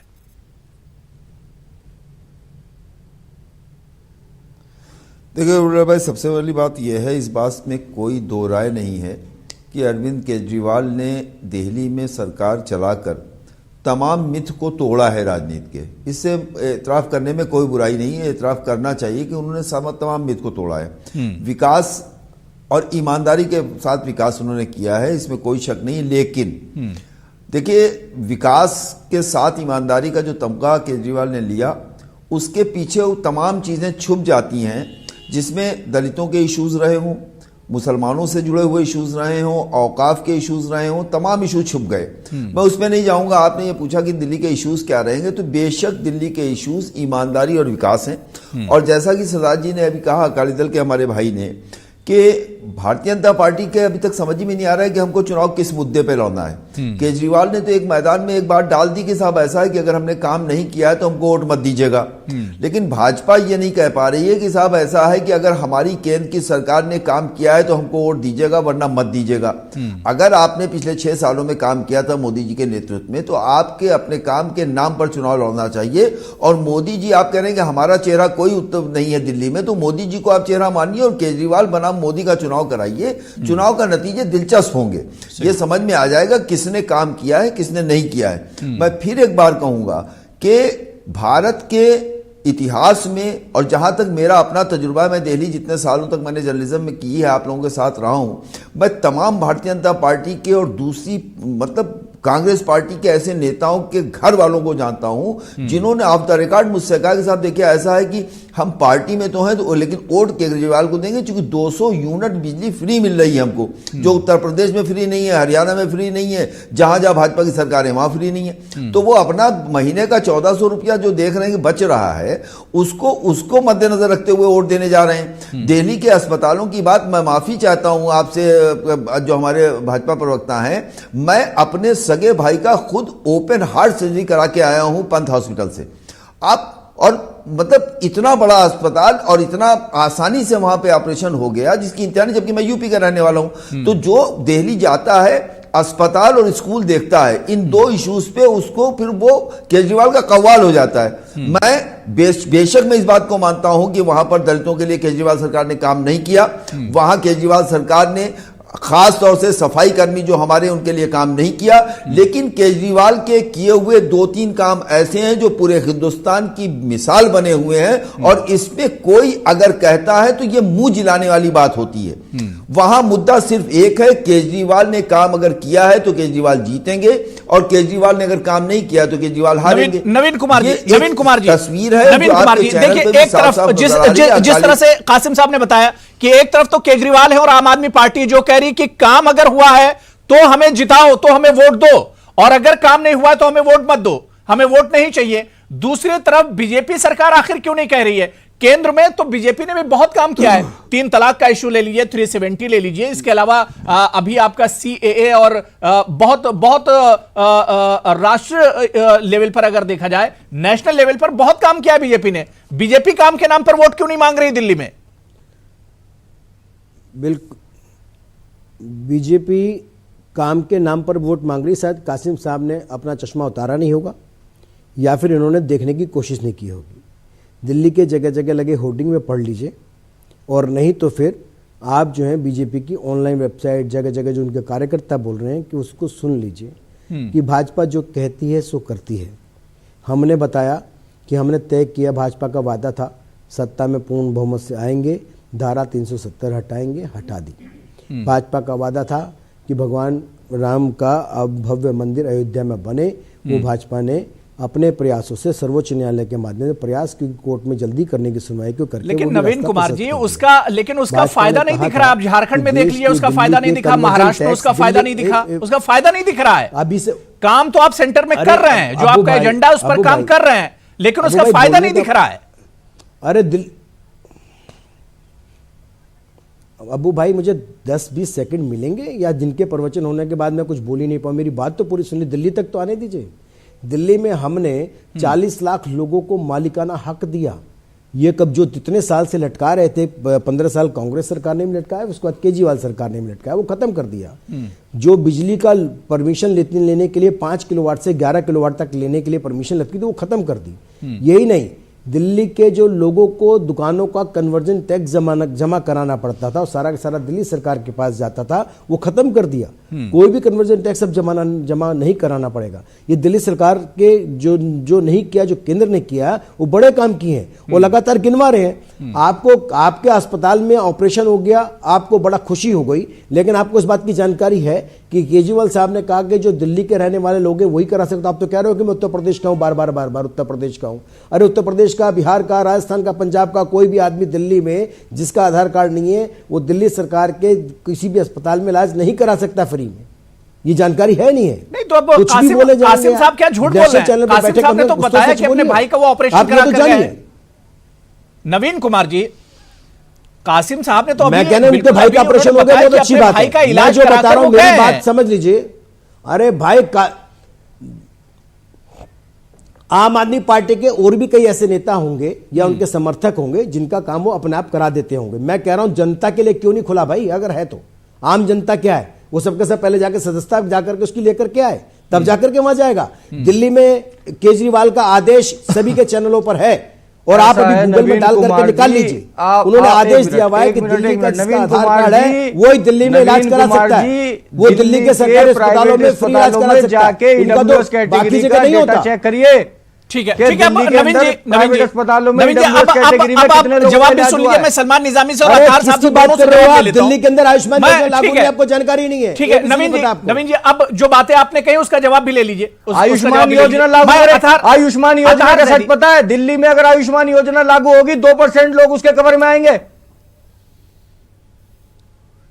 देखिए उर्रा भाई, सबसे पहली बात यह है, इस बात में कोई दो राय नहीं है कि अरविंद केजरीवाल ने दिल्ली में सरकार चलाकर तमाम मिथ को तोड़ा है राजनीति के। इससे एतराफ़ करने में कोई बुराई नहीं है, एतराफ़ करना चाहिए कि उन्होंने तमाम मिथ को तोड़ा है। विकास और ईमानदारी के साथ विकास उन्होंने किया है, इसमें कोई शक नहीं। लेकिन देखिए, विकास के साथ ईमानदारी का जो तमगा केजरीवाल ने लिया, उसके पीछे वो तमाम चीज़ें छुप जाती हैं, जिसमें दलितों के इश्यूज रहे हों, मुसलमानों से जुड़े हुए इश्यूज रहे हों, औकाफ के इश्यूज रहे हों, तमाम इश्यूज छुप गए। मैं उसमें नहीं जाऊंगा। आपने ये पूछा कि दिल्ली के इश्यूज क्या रहेंगे, तो बेशक दिल्ली के इश्यूज ईमानदारी और विकास हैं। और जैसा कि सरदार जी ने अभी कहा, अकाली दल के हमारे भाई ने, कि भारतीय जनता पार्टी के अभी तक समझ में नहीं आ रहा है कि हमको चुनाव किस मुद्दे पे लड़ना है। केजरीवाल ने तो एक मैदान में एक बात डाल दी कि साहब ऐसा है कि अगर हमने काम नहीं किया है तो हमको वोट मत दीजिएगा। लेकिन भाजपा ये नहीं कह पा रही है कि साहब ऐसा है कि अगर हमारी केंद्र की सरकार ने काम किया है तो हमको वोट दीजिएगा, वरना मत दीजिएगा। अगर आपने पिछले 6 सालों में काम किया था मोदी जी के नेतृत्व में, तो आपके अपने काम के नाम पर चुनाव लड़ना चाहिए। और मोदी जी, आप कह रहे हैं कि हमारा चेहरा कोई उत्तर नहीं है दिल्ली में, तो मोदी जी को आप चेहरा मानिए और केजरीवाल बनाम मोदी का चुनाव कराइए। चुनाव का नतीजे दिलचस्प होंगे, ये समझ में आ जाएगा किसने काम किया है, किसने नहीं किया है। मैं फिर एक बार कहूंगा कि भारत के इतिहास में, और जहां तक मेरा अपना तजुर्बा है, मैं दिल्ली जितने सालों तक मैंने जर्नलिज्म में की है, आप लोगों के साथ रहा हूं, मैं तमाम भारतीय जनता पार्टी के और दूसरी मतलब कांग्रेस पार्टी के ऐसे नेताओं के घर वालों को जानता हूं जिन्होंने ऑफ द रिकॉर्ड मुझसे कहा कि साहब देखिए ऐसा है कि हम पार्टी में तो हैं तो लेकिन वोट केजरीवाल को देंगे, क्योंकि 200 यूनिट बिजली फ्री मिल रही है हमको, जो उत्तर प्रदेश में फ्री नहीं है, हरियाणा में फ्री नहीं है, जहां जहां भाजपा की सरकार है वहां फ्री नहीं है। तो वो अपना महीने का 1400 रुपया जो देख रहे हैं कि बच रहा है, उसको मद्देनजर रखते हुए वोट देने जा रहे हैं। दिल्ली के अस्पतालों की बात, मैं माफी चाहता हूं आपसे जो हमारे भाजपा प्रवक्ता हैं, मैं अपने सगे भाई का खुद ओपन हार्ट सर्जरी करा के आया हूं पंत हॉस्पिटल से। आप और मतलब इतना बड़ा अस्पताल और इतना आसानी से वहां पे ऑपरेशन हो गया जिसकी इंतहा नहीं, जबकि मैं यूपी का रहने वाला हूं। तो जो दिल्ली जाता है अस्पताल और स्कूल देखता है, इन दो इश्यूज पे उसको फिर वो केजरीवाल का कव्वाल हो जाता है। मैं बेशक मैं इस बात को मानता हूं कि वहां पर दलितों के लिए केजरीवाल सरकार ने काम नहीं किया। वहां केजरीवाल सरकार ने खास तौर से सफाई कर्मी जो हमारे उनके लिए काम नहीं किया, लेकिन केजरीवाल के किए हुए 2-3 काम ऐसे हैं जो पूरे हिंदुस्तान की मिसाल बने हुए हैं। और इसमें कोई अगर कहता है तो ये मुंह जिलाने वाली बात होती है। वहां मुद्दा सिर्फ एक है, केजरीवाल ने काम अगर किया है तो केजरीवाल जीतेंगे, और केजरीवाल ने अगर काम नहीं किया तो केजरीवाल हारेंगे। नवीन कुमार जी, तस्वीर है। नवीन कुमार जी, देखिए एक तरफ जिस तरह से कासिम साहब ने बताया कि एक तरफ तो केजरीवाल है और आम आदमी पार्टी जो कह रही कि काम अगर हुआ है तो हमें जिताओ, तो हमें वोट दो, और अगर काम नहीं हुआ तो हमें वोट मत दो, हमें वोट नहीं चाहिए। दूसरी तरफ बीजेपी सरकार आखिर क्यों नहीं कह रही है? केंद्र में तो बीजेपी ने भी बहुत काम किया है। 3 तलाक का इशू ले लीजिए, 370 ले लीजिए, इसके अलावा अभी आपका CAA और बहुत बहुत राष्ट्र लेवल पर अगर देखा जाए, नेशनल लेवल पर बहुत काम किया है बीजेपी ने। बीजेपी काम के नाम पर वोट क्यों नहीं मांग रही दिल्ली में? बिल्कुल, बीजेपी काम के नाम पर वोट मांग रही। शायद कासिम साहब ने अपना चश्मा उतारा नहीं होगा, या फिर इन्होंने देखने की कोशिश नहीं की होगी। दिल्ली के जगह जगह लगे होर्डिंग में पढ़ लीजिए, और नहीं तो फिर आप जो है बीजेपी की ऑनलाइन वेबसाइट, जगह जगह जो उनके कार्यकर्ता बोल रहे हैं कि उसको सुन लीजिए कि भाजपा जो कहती है सो करती है। हमने बताया कि हमने तय किया, भाजपा का वादा था सत्ता में पूर्ण बहुमत से आएंगे, धारा 370 हटाएंगे, हटा दी। भाजपा का वादा था कि भगवान राम का अब भव्य मंदिर अयोध्या में बने, वो भाजपा ने अपने प्रयासों से सर्वोच्च न्यायालय के माध्यम से प्रयास की कोर्ट में जल्दी करने की सुनवाई क्यों करके, लेकिन नवीन कुमार जी उसका फायदा नहीं दिख रहा। आप झारखंड में देख लीजिए, उसका फायदा नहीं दिखा, महाराष्ट्र में उसका फायदा नहीं दिखा, उसका फायदा नहीं दिख रहा है। अभी से काम तो आप सेंटर में कर रहे हैं, जो आपका एजेंडा उस पर काम कर रहे हैं, लेकिन उसका फायदा नहीं दिख रहा है। अरे अबू भाई, मुझे 10-20 सेकंड मिलेंगे या जिनके प्रवचन होने के बाद मैं कुछ बोल ही नहीं पाऊं? मेरी बात तो पूरी सुन ली, दिल्ली तक तो आने दीजिए। दिल्ली में हमने 40 लाख लोगों को मालिकाना हक दिया। ये कब जो कितने साल से लटका रहे थे, 15 साल कांग्रेस सरकार ने भी लटकाया, उसके बाद केजरीवाल सरकार ने भी लटकाया, वो खत्म कर दिया। जो बिजली का परमिशन लेने के लिए 5 किलोवाट से 11 किलोवाट तक लेने के लिए परमिशन लगती थी, वो खत्म कर दी। यही नहीं, दिल्ली के जो लोगों को दुकानों का कन्वर्जन टैक्स जमा कराना पड़ता था, और सारा का सारा दिल्ली सरकार के पास जाता था, वो खत्म कर दिया। कोई भी कन्वर्जन टैक्स अब जमा नहीं कराना पड़ेगा। ये दिल्ली सरकार के जो नहीं किया, जो केंद्र ने किया, वो बड़े काम किए हैं, वो लगातार गिनवा रहे हैं। आपको आपके अस्पताल में ऑपरेशन हो गया, आपको बड़ा खुशी हो गई, लेकिन आपको इस बात की जानकारी है कि केजरीवाल साहब ने कहा कि जो दिल्ली के रहने वाले लोग हैं वही करा सकते। आप तो कह रहे हो कि मैं उत्तर प्रदेश का हूं, बार बार उत्तर प्रदेश का हूं। अरे उत्तर प्रदेश का, बिहार का, राजस्थान का, पंजाब का कोई भी आदमी दिल्ली में जिसका आधार कार्ड नहीं है, वो दिल्ली सरकार के किसी भी अस्पताल में इलाज नहीं करा सकता फ्री में। ये जानकारी है नहीं है? नहीं तो अब कासिम साहब क्या झूठ बोल रहे हैं? कासिम साहब ने तो बताया कि अपने भाई का वो ऑपरेशन करा कर गए। नवीन कुमार जी, कासिम साहब ने तो मैं कहना उनके भाई का ऑपरेशन हो गया, बहुत अच्छी बात है। मैं जो बता रहा हूं, मेरी बात समझ लीजिए। अरे भाई का आम आदमी पार्टी के और भी कई ऐसे नेता होंगे या उनके समर्थक होंगे जिनका काम वो अपने आप करा देते होंगे। मैं कह रहा हूं जनता के लिए क्यों नहीं खुला भाई? अगर है तो आम जनता क्या है, वो सबके सब पहले जाकर सदस्यता जाकर के उसकी लेकर के आए, तब जाकर के वहां जाएगा। दिल्ली में केजरीवाल का आदेश सभी के चैनलों पर है, और आप अभी गूगल में डाल करके निकाल लीजिए। उन्होंने आदेश दिया हुआ है कि दिल्ली का जिसका आधार कार्ड है वो ही दिल्ली में इलाज करा सकता है। वो दिल्ली के सरकारी अस्पतालों में फ्री इलाज करा सकता है, उनका तो बाकी जगह नहीं होता। चेक करिए। ठीक है, ठीक है। नवीन जी अस्पतालों में अब जवाब भी सुन लीजिए। मैं सलमान निजामी से और अतार साहब से बात कर रहा हूं। दिल्ली के अंदर आयुष्मान योजना लागू नहीं, आपको जानकारी नहीं है। ठीक है नवीन जी, अब जो बातें आपने कही उसका जवाब भी ले लीजिए। आयुष्मान योजना लागू, आयुष्मान योजना का सच पता है? दिल्ली में अगर आयुष्मान योजना लागू होगी 2% लोग उसके कवर में आएंगे।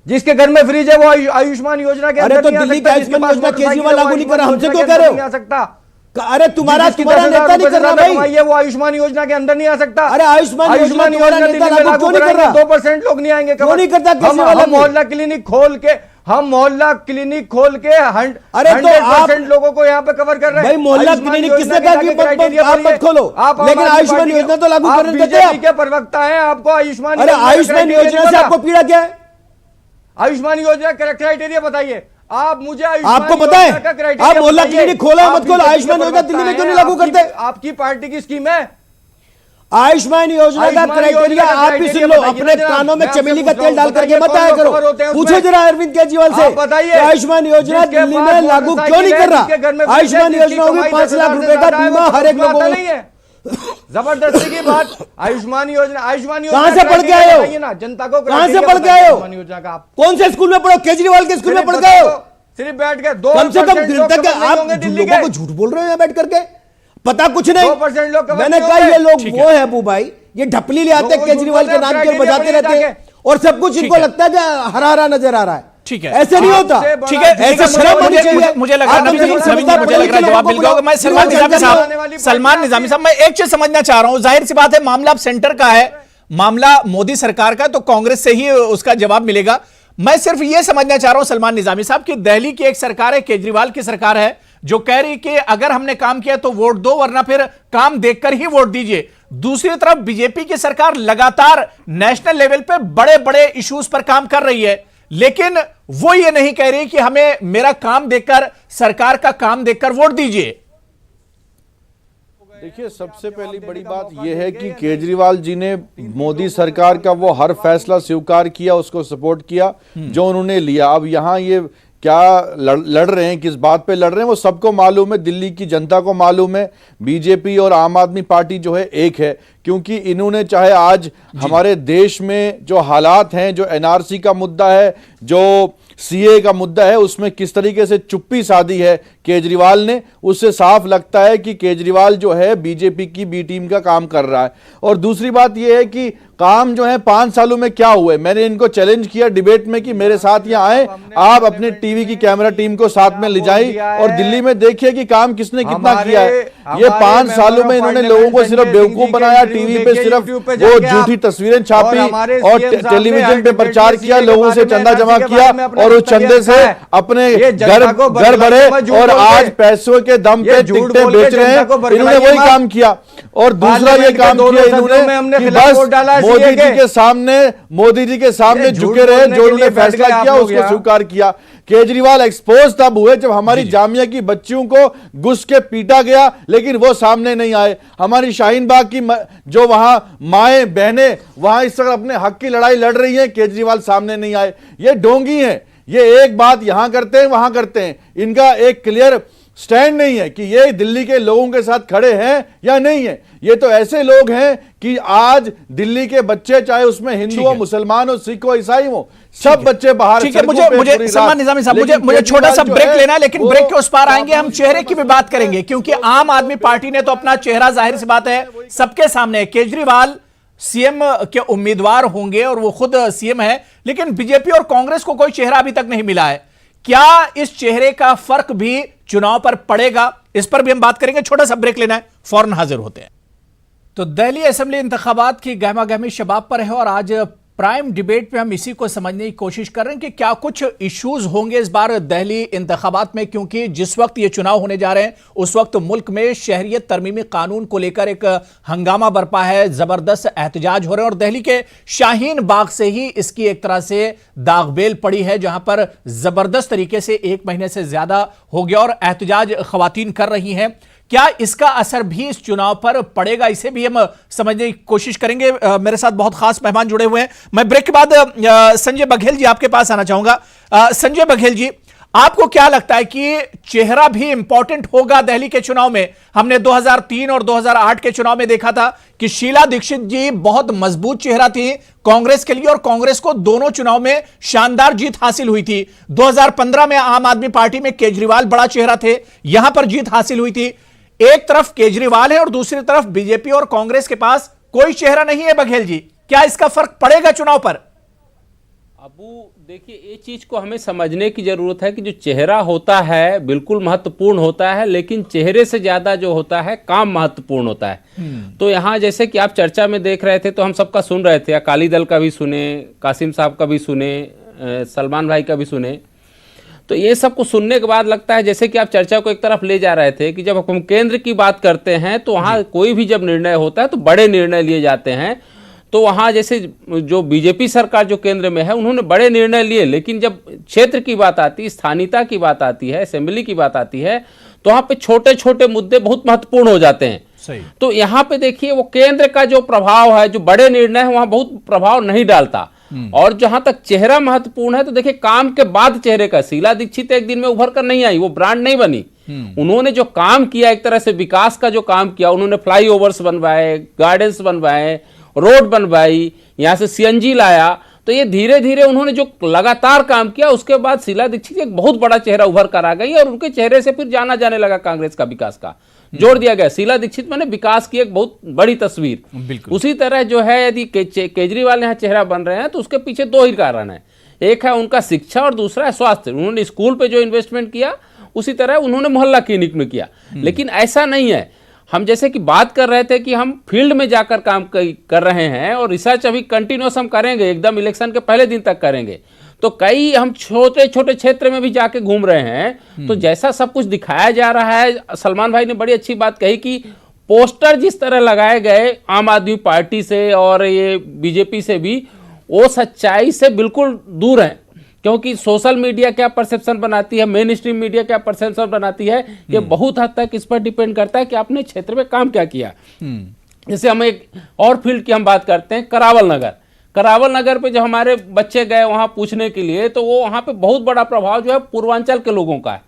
जिसके घर में फ्रिज है वो आयुष्मान योजना के अंदर नहीं आ सकता। दिल्ली की आयुष्मान योजना केजरीवाल लागू नहीं कर रहा, हमसे क्यों कह रहे हो? आ सकता। अरे तुम्हारा नेता नहीं कर रहा भाई, वो आयुष्मान योजना के अंदर नहीं आ सकता। अरे आयुष्मान योजना दिल्ली में लागू नहीं कर रहा, 2% लोग नहीं आएंगे। क्यों नहीं करता? हम मोहल्ला क्लिनिक खोल के 100% लोगों को यहाँ पे कवर कर रहे हैं। भाई मोहल्ला क्लिनिक किसने कहा कि आप मत खोलो, लेकिन आयुष्मान योजना तो लागू करने देते हैं। के प्रवक्ता है, आपको आयुष्मान, अरे आयुष्मान योजना से आपको पीड़ा क्या है? आयुष्मान योजना का क्राइटेरिया बताइए आप मुझे। आपको पता है आप मोहल्ला क्लिनिक खोला मत खोलो, आयुष्मान योजना दिल्ली में क्यों नहीं लागू करते? आपकी पार्टी की स्कीम है। आयुष्मान योजना का क्राइटेरिया आप भी सुन लो, अपने कानों में चमेली का तेल डाल करके बताया करो। पूछो जरा अरविंद केजरीवाल से, आयुष्मान योजना दिल्ली में लागू क्यों नहीं कर रहा? आयुष्मान योजना होगी 5 लाख रुपए का बीमा हर एक लोगों को। जबरदस्ती की बात। आयुष्मान योजना कहां से पढ़ के आए हो? जनता को कहां से पढ़ के आए हो? योजना का कौन से स्कूल में पढ़ो? केजरीवाल के स्कूल में पढ़ गए हो? सिर्फ बैठ के 2 कम से कम दिल तक आप लोगों को झूठ बोल रहे हो यहाँ बैठ करके, पता कुछ नहीं। 2% लोग मैंने कहा ये लोग वो है अबू भाई, ये ढपली ले आते केजरीवाल के नाम के बजाते रहते हैं और सब कुछ इनको लगता है कि हरा हरा नजर आ रहा है। ठीक है, ऐसे नहीं होता। ठीक है, ऐसे शर्म होनी चाहिए। मुझे लग रहा है जवाब मिल गया। मैं सलमान निजामी साहब, मैं एक चीज समझना चाह रहा हूं। जाहिर सी बात है मामला अब सेंटर का है, मामला मोदी सरकार का, तो कांग्रेस से ही उसका जवाब मिलेगा। मैं सिर्फ यह समझना चाह रहा हूं सलमान निजामी साहब कि दिल्ली की एक सरकार है, केजरीवाल की सरकार है, जो कह रही कि अगर हमने काम किया तो वोट दो, वरना फिर काम देखकर ही वोट दीजिए। दूसरी तरफ बीजेपी की सरकार लगातार नेशनल लेवल पे बड़े बड़े इश्यूज पर काम कर रही है, लेकिन वो ये नहीं कह रही कि हमें मेरा काम देखकर, सरकार का काम देखकर वोट दीजिए। देखिए, सबसे पहली बड़ी बात यह है कि केजरीवाल जी ने मोदी सरकार का वो हर फैसला स्वीकार किया, उसको सपोर्ट किया जो उन्होंने लिया। अब यहाँ ये क्या लड़ रहे हैं, किस बात पे लड़ रहे हैं, वो सबको मालूम है, दिल्ली की जनता को मालूम है। बीजेपी और आम आदमी पार्टी जो है एक है, क्योंकि इन्होंने चाहे आज हमारे देश में जो हालात हैं, जो एनआरसी का मुद्दा है, जो सीए का मुद्दा है, उसमें किस तरीके से चुप्पी साधी है केजरीवाल ने, उससे साफ लगता है कि केजरीवाल जो है बीजेपी की बी टीम का काम कर रहा है। और दूसरी बात यह है कि काम जो है 5 सालों में क्या हुए। मैंने इनको चैलेंज किया डिबेट में कि मेरे साथ यहाँ आए, आप अपने टीवी की कैमरा टीम को साथ में ले जाएं और दिल्ली में देखिए कि काम किसने कितना किया है। ये 5 सालों में इन्होंने लोगों को सिर्फ बेवकूफ बनाया, टीवी पे सिर्फ वो झूठी तस्वीरें छापी और टेलीविजन पे प्रचार किया, लोगों से चंदा जमा किया और उस चंदे से अपने घर बढ़े और आज पैसों के दम पे टिकटें बेच रहे हैं। इन्होंने वही काम किया। और दूसरा ये काम किया इन्होंने कि बस मोदी जी के सामने झुके रहे, जो उन्होंने फैसला किया उसको स्वीकार किया। केजरीवाल एक्सपोज तब हुए जब हमारी जामिया की बच्चियों को घुस के पीटा गया, लेकिन वो सामने नहीं आए। हमारी शाहीन बाग की जो वहां माएं बहनें वहां इस वक्त अपने हक की लड़ाई लड़ रही हैं, केजरीवाल सामने नहीं आए। ये ढोंगी हैं, ये एक बात यहां करते हैं वहां करते हैं, इनका एक क्लियर स्टैंड नहीं है कि ये दिल्ली के लोगों के साथ खड़े हैं या नहीं है। ये तो ऐसे लोग हैं कि आज दिल्ली के बच्चे, चाहे उसमें हिंदू हो, मुसलमान हो, सिख हो, ईसाई हो, सब बच्चे बाहर। ठीक है, मुझे सलमान निजामी साहब, मुझे छोटा सा ब्रेक लेना है, लेकिन ब्रेक के उस पार आएंगे, हम चेहरे की भी बात करेंगे, क्योंकि आम आदमी पार्टी ने तो अपना चेहरा जाहिर सी बात है सबके सामने है। केजरीवाल सीएम के उम्मीदवार होंगे और वो खुद सीएम है, लेकिन बीजेपी और कांग्रेस को कोई चेहरा अभी तक नहीं मिला है। क्या इस चेहरे का फर्क भी चुनाव पर पड़ेगा? इस पर भी हम बात करेंगे। छोटा सा ब्रेक लेना है, फौरन हाजिर होते हैं। तो दिल्ली असेंबली इंतखाबात की गहमा गहमी शबाब पर है और आज प्राइम डिबेट पे हम इसी को समझने की कोशिश कर रहे हैं कि क्या कुछ इश्यूज होंगे इस बार दिल्ली इंतखाबात में, क्योंकि जिस वक्त ये चुनाव होने जा रहे हैं उस वक्त मुल्क में शहरियत तरमीमी कानून को लेकर एक हंगामा बरपा है, जबरदस्त एहतजाज हो रहे हैं और दिल्ली के शाहीन बाग से ही इसकी एक तरह से दागबेल पड़ी है, जहां पर जबरदस्त तरीके से 1 महीने से ज्यादा हो गया और एहतजाज खवातीन कर रही हैं। क्या इसका असर भी इस चुनाव पर पड़ेगा, इसे भी हम समझने की कोशिश करेंगे। मेरे साथ बहुत खास मेहमान जुड़े हुए हैं। मैं ब्रेक के बाद संजय बघेल जी आपके पास आना चाहूंगा। संजय बघेल जी, आपको क्या लगता है कि चेहरा भी इंपॉर्टेंट होगा दिल्ली के चुनाव में? हमने 2003 और 2008 के चुनाव में देखा था कि शीला दीक्षित जी बहुत मजबूत चेहरा थी कांग्रेस के लिए और कांग्रेस को दोनों चुनाव में शानदार जीत हासिल हुई थी। 2015 में आम आदमी पार्टी में केजरीवाल बड़ा चेहरा थे, यहां पर जीत हासिल हुई थी। एक तरफ केजरीवाल है और दूसरी तरफ बीजेपी और कांग्रेस के पास कोई चेहरा नहीं है। बघेल जी, क्या इसका फर्क पड़ेगा चुनाव पर? अबू देखिए, ये चीज को हमें समझने की जरूरत है कि जो चेहरा होता है बिल्कुल महत्वपूर्ण होता है, लेकिन चेहरे से ज्यादा जो होता है काम महत्वपूर्ण होता है। तो यहाँ जैसे कि आप चर्चा में देख रहे थे तो हम सबका सुन रहे थे, अकाली दल का भी सुने, कासिम साहब का भी सुने, सलमान भाई का भी सुने। तो ये सब को सुनने के बाद लगता है जैसे कि आप चर्चा को एक तरफ ले जा रहे थे कि जब हम केंद्र की बात करते हैं तो वहाँ कोई भी जब निर्णय होता है तो बड़े निर्णय लिए जाते हैं। तो वहाँ जैसे जो बीजेपी सरकार जो केंद्र में है उन्होंने बड़े निर्णय लिए, लेकिन जब क्षेत्र की बात आती है, स्थानीयता की बात आती है, असेंबली की बात आती है, तो वहाँ पे छोटे छोटे मुद्दे बहुत महत्वपूर्ण हो जाते हैं। सही। तो यहाँ पे देखिए वो केंद्र का जो प्रभाव है, जो बड़े निर्णय है, वहां बहुत प्रभाव नहीं डालता। और जहां तक चेहरा महत्वपूर्ण है, तो देखिए काम के बाद चेहरे का, शीला दीक्षित एक दिन में उभर कर नहीं आई, वो ब्रांड नहीं बनी। उन्होंने जो काम किया, एक तरह से विकास का जो काम किया, उन्होंने फ्लाईओवर्स बनवाए, गार्डन्स बनवाए, रोड बनवाई, यहां से सीएनजी लाया। तो ये धीरे धीरे उन्होंने जो लगातार काम किया, उसके बाद शीला दीक्षित एक बहुत बड़ा चेहरा उभर कर आ गई और उनके चेहरे से फिर जाना जाने लगा कांग्रेस का विकास का जोड़ दिया गया। शीला दीक्षित मैंने विकास की एक बहुत बड़ी तस्वीर। उसी तरह जो है, यदि केजरीवाल यहाँ चेहरा बन रहे हैं तो उसके पीछे दो ही कारण है, एक है उनका शिक्षा और दूसरा है स्वास्थ्य। उन्होंने स्कूल पे जो इन्वेस्टमेंट किया, उसी तरह उन्होंने मोहल्ला क्लिनिक में किया। लेकिन ऐसा नहीं है, हम जैसे कि बात कर रहे थे कि हम फील्ड में जाकर काम कर रहे हैं और रिसर्च अभी कंटिन्यूस हम करेंगे, एकदम इलेक्शन के पहले दिन तक करेंगे। तो कई हम छोटे छोटे क्षेत्र में भी जाके घूम रहे हैं। तो जैसा सब कुछ दिखाया जा रहा है, सलमान भाई ने बड़ी अच्छी बात कही कि पोस्टर जिस तरह लगाए गए आम आदमी पार्टी से और ये बीजेपी से भी, वो सच्चाई से बिल्कुल दूर है। क्योंकि सोशल मीडिया क्या परसेप्शन बनाती है, मेन स्ट्रीम मीडिया क्या परसेप्शन बनाती है, ये बहुत हद तक इस पर डिपेंड करता है कि आपने क्षेत्र में काम क्या किया। जैसे हम एक और फील्ड की हम बात करते हैं, करावल नगर। करावल नगर पे जब हमारे बच्चे गए वहां पूछने के लिए, तो वो वहां पे बहुत बड़ा प्रभाव जो है पूर्वांचल के लोगों का है।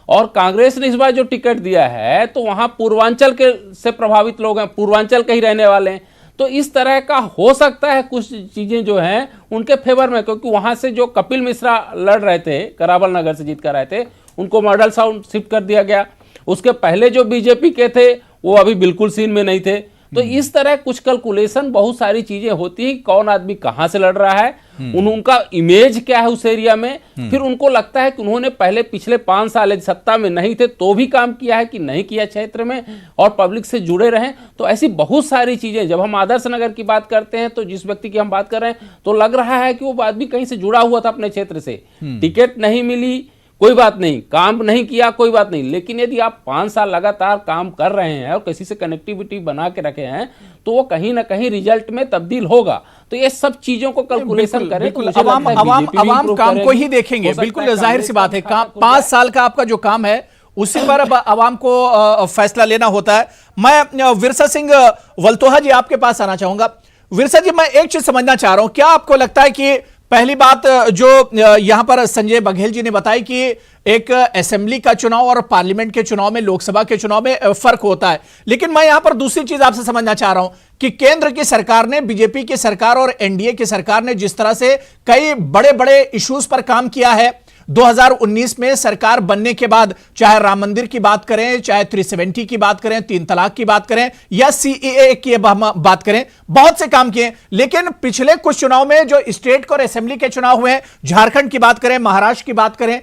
और कांग्रेस ने इस बार जो टिकट दिया है, तो वहां पूर्वांचल के से प्रभावित लोग हैं, पूर्वांचल के ही रहने वाले हैं। तो इस तरह का हो सकता है कुछ चीजें जो हैं उनके फेवर में, क्योंकि वहां से जो कपिल मिश्रा लड़ रहे थे, करावल नगर से जीत कर आए थे, उनको मॉडल टाउन शिफ्ट कर दिया गया। उसके पहले जो बीजेपी के थे वो अभी बिल्कुल सीन में नहीं थे। तो इस तरह कुछ कैलकुलेशन, बहुत सारी चीजें होती है, कौन आदमी कहां से लड़ रहा है, उनका इमेज क्या है उस एरिया में। फिर उनको लगता है कि उन्होंने पहले पिछले 5 साल सत्ता में नहीं थे तो भी काम किया है कि नहीं किया क्षेत्र में, और पब्लिक से जुड़े रहें। तो ऐसी बहुत सारी चीजें, जब हम आदर्श नगर की बात करते हैं, तो जिस व्यक्ति की हम बात कर रहे हैं, तो लग रहा है कि वो आदमी कहीं से जुड़ा हुआ था अपने क्षेत्र से। टिकट नहीं मिली कोई बात नहीं, काम नहीं किया कोई बात नहीं, लेकिन यदि आप 5 साल लगातार काम कर रहे हैं और किसी से कनेक्टिविटी बना के रखे हैं, तो वो कहीं ना कहीं रिजल्ट में तब्दील होगा। तो ये सब चीजों को कैलकुलेशन करें तो अवाम काम को ही देखेंगे। बिल्कुल जाहिर सी बात है, 5 साल का आपका जो काम है उसी पर अब अवाम को फैसला लेना होता है। मैं विरसा सिंह वल्तोहा जी आपके पास आना चाहूंगा। विरसा जी, मैं एक चीज समझना चाह रहा हूं, क्या आपको लगता है कि पहली बात जो यहां पर संजय बघेल जी ने बताई कि एक असेंबली का चुनाव और पार्लियामेंट के चुनाव में, लोकसभा के चुनाव में फर्क होता है, लेकिन मैं यहां पर दूसरी चीज आपसे समझना चाह रहा हूं कि केंद्र की सरकार ने, बीजेपी की सरकार और एनडीए की सरकार ने जिस तरह से कई बड़े बड़े इश्यूज पर काम किया है 2019 में सरकार बनने के बाद, चाहे राम मंदिर की बात करें, चाहे 370 की बात करें, 3 तलाक की बात करें, या सीएए की बात करें, बहुत से काम किए। लेकिन पिछले कुछ चुनाव में जो स्टेट और असेंबली के चुनाव हुए, झारखंड की बात करें, महाराष्ट्र की बात करें,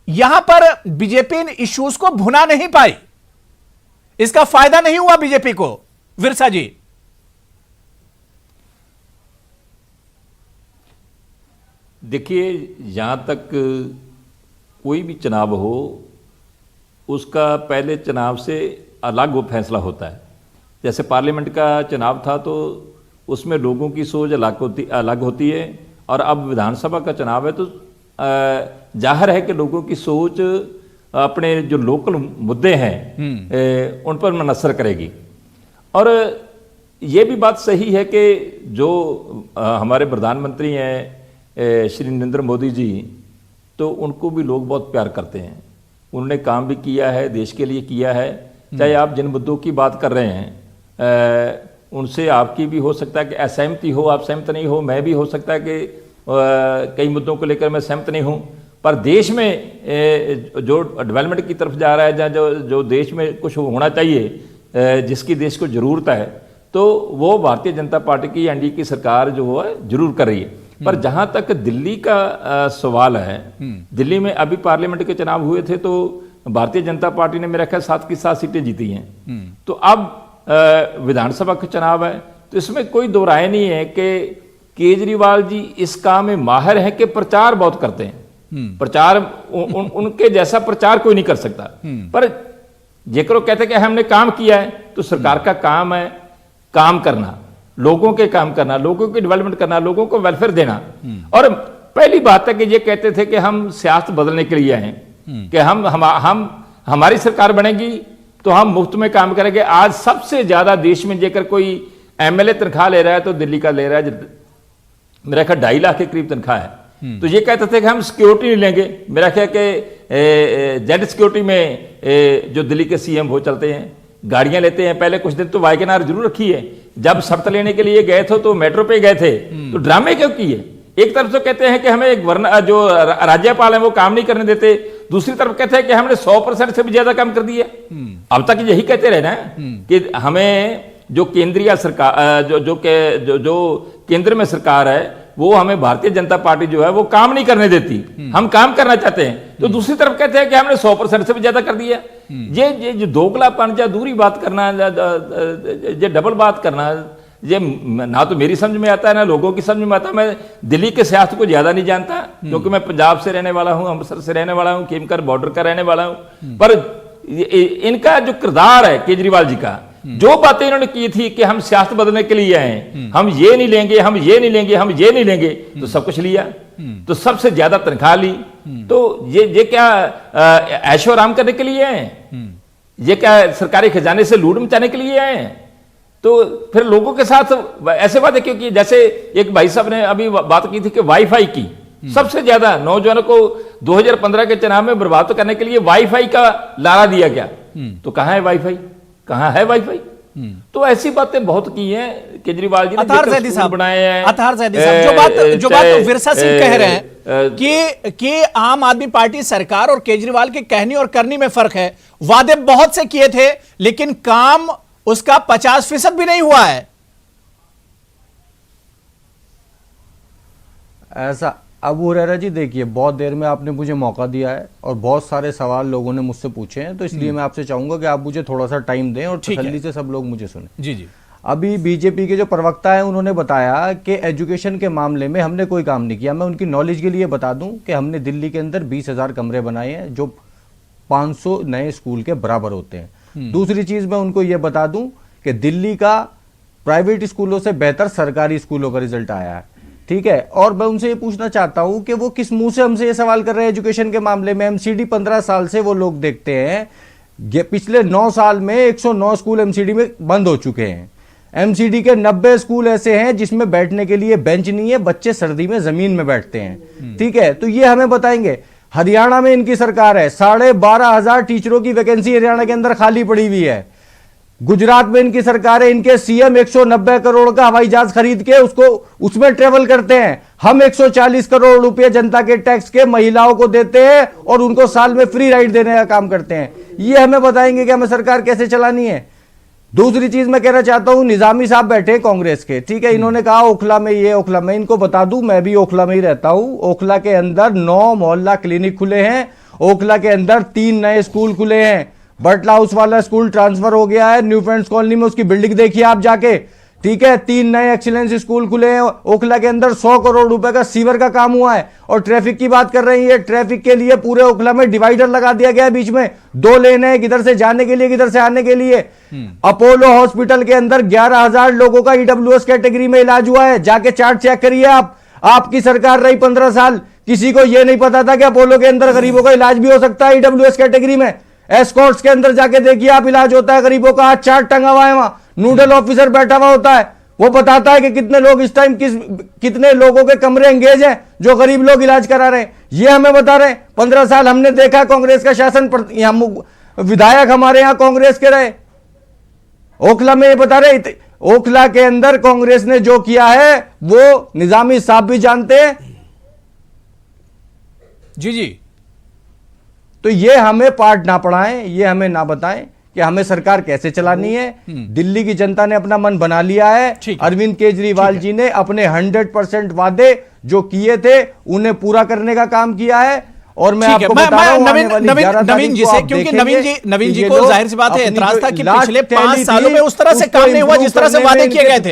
यहां पर बीजेपी इन इश्यूज को भुना नहीं पाई, इसका फायदा नहीं हुआ बीजेपी को। विरसा जी, देखिए, जहां तक कोई भी चुनाव हो, उसका पहले चुनाव से अलग वो फैसला होता है। जैसे पार्लियामेंट का चुनाव था तो उसमें लोगों की सोच अलग होती है, और अब विधानसभा का चुनाव है तो जाहिर है कि लोगों की सोच अपने जो लोकल मुद्दे हैं उन पर मुनसर करेगी। और ये भी बात सही है कि जो हमारे प्रधानमंत्री हैं श्री नरेंद्र मोदी जी, तो उनको भी लोग बहुत प्यार करते हैं। उन्होंने काम भी किया है, देश के लिए किया है। चाहे आप जिन मुद्दों की बात कर रहे हैं उनसे आपकी भी हो सकता है कि असहमति हो, आप सहमत नहीं हो, मैं भी हो सकता है कि कई मुद्दों को लेकर मैं सहमत नहीं हूँ, पर देश में जो डेवलपमेंट की तरफ जा रहा है, जो देश में कुछ होना चाहिए, जिसकी देश को ज़रूरत है, तो वो भारतीय जनता पार्टी की, एनडीए की सरकार जो है जरूर कर रही है। पर जहां तक दिल्ली का सवाल है, दिल्ली में अभी पार्लियामेंट के चुनाव हुए थे तो भारतीय जनता पार्टी ने मेरा ख्याल 7 की 7 सीटें जीती हैं। तो अब विधानसभा का चुनाव है, तो इसमें कोई दो राय नहीं है कि केजरीवाल जी इस काम में माहिर है कि प्रचार बहुत करते हैं। प्रचार उनके जैसा प्रचार कोई नहीं कर सकता। पर जेकर कहते कि हमने काम किया है, तो सरकार का काम है काम करना, लोगों के काम करना, लोगों की डेवलपमेंट करना, लोगों को वेलफेयर देना। और पहली बात है कि ये कहते थे कि हम सियासत बदलने के लिए आए हैं, कि हम हमारी सरकार बनेगी, तो हम मुफ्त में काम करेंगे। आज सबसे ज्यादा देश में जेकर कोई एमएलए तनख्वाह ले रहा है तो दिल्ली का ले रहा है, मेरा ख्याल 2.5 लाख के करीब तनख्वाह है। तो ये कहते थे कि हम सिक्योरिटी नहीं लेंगे। मेरा ख्याल कि जेड सिक्योरिटी में जो दिल्ली के सीएम वो चलते हैं, गाड़ियां लेते हैं। पहले कुछ दिन तो वाइगनआर जरूर रखी है, जब शर्त लेने के लिए गए थे तो मेट्रो पे गए थे, तो ड्रामे क्यों किए? एक तरफ तो कहते हैं कि हमें एक जो राज्यपाल है वो काम नहीं करने देते, दूसरी तरफ कहते हैं कि हमने 100% से भी ज्यादा काम कर दिया। अब तक यही कहते रहे ना कि हमें जो केंद्रीय सरकार जो केंद्र में सरकार है वो हमें भारतीय जनता पार्टी जो है वो काम नहीं करने देती, हम काम करना चाहते हैं। तो दूसरी तरफ कहते हैं कि हमने 100% से भी ज्यादा कर दिया। ये जो दोगलापन या दूरी बात करना, ये डबल बात करना, ये ना तो मेरी समझ में आता है ना लोगों की समझ में आता। मैं दिल्ली के सियासत को ज्यादा नहीं जानता क्योंकि मैं पंजाब से रहने वाला हूं, अमृतसर से रहने वाला हूं, खेमकर बॉर्डर का रहने वाला हूं। पर इनका जो किरदार है केजरीवाल जी का, जो बातें इन्होंने की थी कि हम सियासत बदलने के लिए आए हैं, हम ये नहीं लेंगे, हम ये नहीं लेंगे, हम ये नहीं लेंगे, तो सब कुछ लिया, तो सबसे ज्यादा तनख्वाह ली। तो ये क्या ऐशो आराम करने के लिए आए? ये क्या सरकारी खजाने से लूट मचाने के लिए आए? तो फिर लोगों के साथ ऐसे बातें क्यों की? जैसे एक भाई साहब ने अभी बात की थी कि वाईफाई की, सबसे ज्यादा नौजवानों को 2015 के चुनाव में बर्बाद करने के लिए वाईफाई का लारा दिया गया। तो कहां है वाईफाई, कहां है वाईफाई? तो ऐसी बातें बहुत की हैं केजरीवाल जी ने। अतहार ज़ैदी साहब बनाए हैं। अतहार ज़ैदी साहब जो बात विरसा सिंह कह रहे हैं कि आम आदमी पार्टी सरकार और केजरीवाल के कहनी और करनी में फर्क है। वादे बहुत से किए थे लेकिन काम उसका 50% भी नहीं हुआ है। ऐसा अबू हुरैरा जी, देखिए बहुत देर में आपने मुझे मौका दिया है और बहुत सारे सवाल लोगों ने मुझसे पूछे हैं, तो इसलिए मैं आपसे चाहूंगा कि आप मुझे थोड़ा सा टाइम दें और तसल्ली से सब लोग मुझे सुने। जी जी। अभी बीजेपी के जो प्रवक्ता हैं उन्होंने बताया कि एजुकेशन के मामले में हमने कोई काम नहीं किया। मैं उनकी नॉलेज के लिए बता दूं कि हमने दिल्ली के अंदर 20,000 कमरे बनाए हैं जो 500 नए स्कूल के बराबर होते हैं। दूसरी चीज मैं उनको ये बता दूं कि दिल्ली का प्राइवेट स्कूलों से बेहतर सरकारी स्कूलों का रिजल्ट आया है, ठीक है। और मैं उनसे ये पूछना चाहता हूं कि वो किस मुंह से हमसे ये सवाल कर रहे हैं एजुकेशन के मामले में। एमसीडी 15 साल से वो लोग देखते हैं, पिछले 9 साल में 109 स्कूल एमसीडी में बंद हो चुके हैं। एमसीडी के 90 स्कूल ऐसे हैं जिसमें बैठने के लिए बेंच नहीं है, बच्चे सर्दी में जमीन में बैठते हैं, ठीक है। तो ये हमें बताएंगे। हरियाणा में इनकी सरकार है, 12,500 टीचरों की वैकेंसी हरियाणा के अंदर खाली पड़ी हुई है। गुजरात में इनकी सरकार है, इनके सीएम 190 करोड़ का हवाई जहाज खरीद के उसमें ट्रेवल करते हैं। हम 140 करोड़ रुपए जनता के टैक्स के महिलाओं को देते हैं और उनको साल में फ्री राइड देने का काम करते हैं। ये हमें बताएंगे कि हमें सरकार कैसे चलानी है। दूसरी चीज मैं कहना चाहता हूं, निजामी साहब बैठे कांग्रेस के, ठीक है। इन्होंने कहा ओखला में ये, ओखला में, इनको बता दूं मैं भी ओखला में ही रहता हूं। ओखला के अंदर 9 मोहल्ला क्लिनिक खुले हैं। ओखला के अंदर 3 नए स्कूल खुले हैं। बटला हाउस वाला स्कूल ट्रांसफर हो गया है, न्यू फ्रेंड्स कॉलोनी में उसकी बिल्डिंग देखिए आप जाके, ठीक है। 3 नए एक्सीलेंस स्कूल खुले हैं। ओखला के अंदर 100 करोड़ रुपए का सीवर का काम हुआ है। और ट्रैफिक की बात कर रही है, ट्रैफिक के लिए पूरे ओखला में डिवाइडर लगा दिया गया है, बीच में 2 लेन है, किधर से जाने के लिए किधर से आने के लिए। अपोलो हॉस्पिटल के अंदर 11,000 लोगों का ईडब्ल्यूएस कैटेगरी में इलाज हुआ है, जाके चार्ट चेक करिए आप। आपकी सरकार रही 15 साल, किसी को यह नहीं पता था कि अपोलो के अंदर गरीबों का इलाज भी हो सकता है ईडब्ल्यूएस कैटेगरी में। एस्कॉर्ट्स के अंदर जाके देखिए आप, इलाज होता है गरीबों का। आज चार्ट टंगा हुआ है, वहां नोडल ऑफिसर बैठा हुआ होता है, वो बताता है कि कितने लोग इस टाइम कितने लोगों के कमरे एंगेज हैं जो गरीब लोग इलाज करा रहे हैं। ये हमें बता रहे हैं। 15 साल हमने देखा कांग्रेस का शासन, विधायक हमारे यहां कांग्रेस के रहे। ओखला में ये बता रहे, ओखला के अंदर कांग्रेस ने जो किया है वो निजामी साहब भी जानते हैं। जी जी। तो ये हमें पाठ ना पढ़ाएं, ये हमें ना बताएं कि हमें सरकार कैसे चलानी है। दिल्ली की जनता ने अपना मन बना लिया है। अरविंद केजरीवाल जी ने अपने 100% वादे जो किए थे उन्हें पूरा करने का काम किया है। और मैं आपको बता रहा हूं नवीन जी से, क्योंकि नवीन जी को जाहिर सी बात है एतराज था कि पिछले 5 सालों में उस तरह से काम नहीं हुआ जिस तरह से वादे किए गए थे।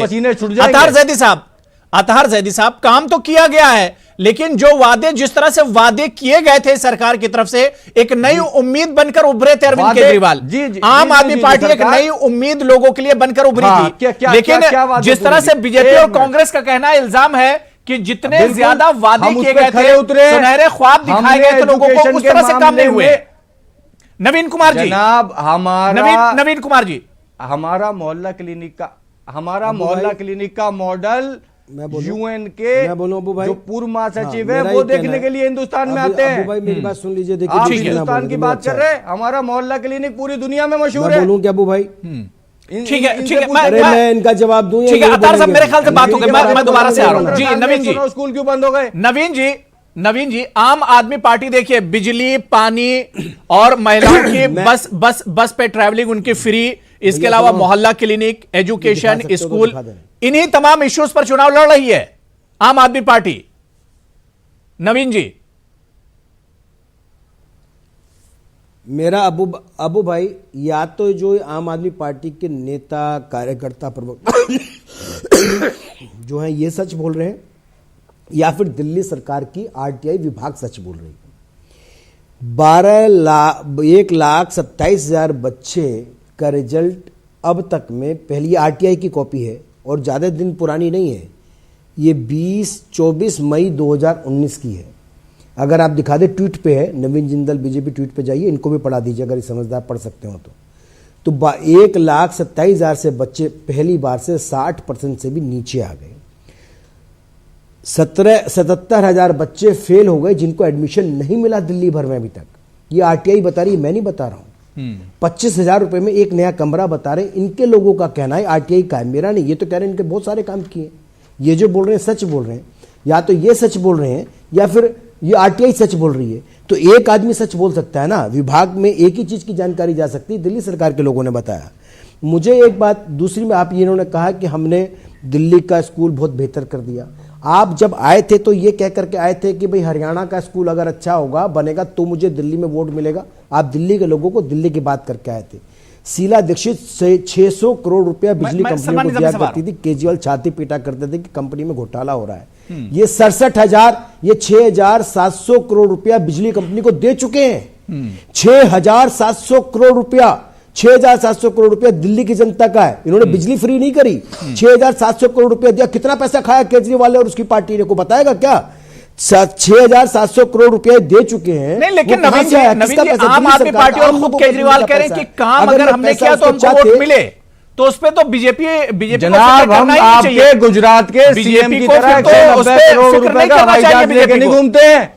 अतहार ज़ैदी साहब, काम तो किया गया है लेकिन जो वादे, जिस तरह से वादे किए गए थे सरकार की तरफ से, एक नई उम्मीद बनकर उभरे थे अरविंद केजरीवाल। आम आदमी पार्टी एक नई उम्मीद लोगों के लिए बनकर उभरी थी। लेकिन जिस तरह से बीजेपी और कांग्रेस का कहना है, इल्जाम है कि जितने ज्यादा वादे किए गए थे, सुनहरे ख्वाब दिखाए गए थे लोगों को, उस तरह से काम नहीं हुए। नवीन कुमार जी, जनाब हमारा नवीन कुमार जी, हमारा मोहल्ला क्लिनिक का मॉडल यूएन के मैं बोलूं अबू भाई, जो पूर्व महासचिव हाँ, है मेरा वो ये कहना देखने है। के लिए हिंदुस्तान में अबू आते हैं। भाई मेरी बात सुन लीजिए, देखिए आप जितना हिंदुस्तान बोलोगे की मेरा बात अच्छा कर है। रहे हैं, हमारा मोहल्ला क्लिनिक पूरी दुनिया में मशहूर मैं है। बोलूं क्या अबू भाई? ठीक है, ठीक है, अरे मैं इनका जवाब दूं या ठीक है, ये अतार साहब बोलेंगे? मेरे ख्याल से बात हो गई, मैं दोबारा से आ रहा हूं। जी नवीन जी, स्कूल क्यों बंद हो गए? नवीन जी, आम आदमी पार्टी देखिए बिजली, पानी और महिलाओं की बस पे ट्रैवलिंग उनकी फ्री, इसके अलावा मोहल्ला क्लिनिक, एजुकेशन, दिखा सकते हो तो स्कूल, दिखा देना। इन्हीं तमाम इश्यूज पर चुनाव लड़ रही है आम आदमी पार्टी। नवीन जी, मेरा अबू भाई, या तो जो आम आदमी पार्टी के नेता, कार्यकर्ता, प्रवक्ता जो हैं ये सच बोल रहे हैं, या फिर दिल्ली सरकार की आरटीआई विभाग सच बोल रही है। 1,27,000 बच्चे का रिजल्ट अब तक में, पहली आरटीआई की कॉपी है और ज्यादा दिन पुरानी नहीं है, ये 24 मई 2019 की है। अगर आप दिखा दे, ट्वीट पे है, नवीन जिंदल बीजेपी ट्वीट पे जाइए, इनको भी पढ़ा दीजिए अगर ये समझदार पढ़ सकते हो तो 1,27,000 से बच्चे पहली बार से 60% से भी नीचे आ गए। 77,000 बच्चे फेल हो गए जिनको एडमिशन नहीं मिला दिल्ली भर में अभी तक। ये आरटीआई बता रही है, मैं नहीं बता रहा हूं। 25,000 रुपए में एक नया कमरा बता रहे, इनके लोगों का कहना है, आरटीआई का है, मेरा नहीं। ये तो कह रहे हैं इनके बहुत सारे काम किए, ये जो बोल रहे हैं सच बोल रहे हैं, या तो ये सच बोल रहे हैं या फिर ये आरटीआई सच बोल रही है। तो एक आदमी सच बोल सकता है ना, विभाग में एक ही चीज की जानकारी जा सकती है, दिल्ली सरकार के लोगों ने बताया। मुझे एक बात दूसरी में, आप इन्होंने कहा कि हमने दिल्ली का स्कूल बहुत बेहतर कर दिया। आप जब आए थे तो ये कह करके आए थे कि भाई हरियाणा का स्कूल अगर अच्छा होगा, बनेगा, तो मुझे दिल्ली में वोट मिलेगा। आप दिल्ली के लोगों को दिल्ली की बात करके आए थे। शीला दीक्षित 600 करोड़ रुपया बिजली कंपनी को दिया करती थी, केजरीवाल छाती पीटा करते थे कि कंपनी में घोटाला हो रहा है। ये 6,700 करोड़ रुपया बिजली कंपनी को दे चुके हैं। 6,700 करोड़ रुपया, 6,700 करोड़ रुपया दिल्ली की जनता का है। इन्होंने बिजली फ्री नहीं करी, 6,700 करोड़ रुपया दिया। कितना पैसा खाया केजरीवाल और उसकी पार्टी ने, को बताएगा क्या? 6,700 करोड़ रुपए दे चुके हैं। नहीं, लेकिन नवीन जी, आम आदमी पार्टी और खुद केजरीवाल कह रहे हैं कि काम अगर हमने किया तो हमको वोट मिले, तो उस पे तो बीजेपी जनाब, हम आपके गुजरात के सीएम की तरह 190 करोड़ रुपए का हवाई जहाज लेके नहीं घूमते हैं।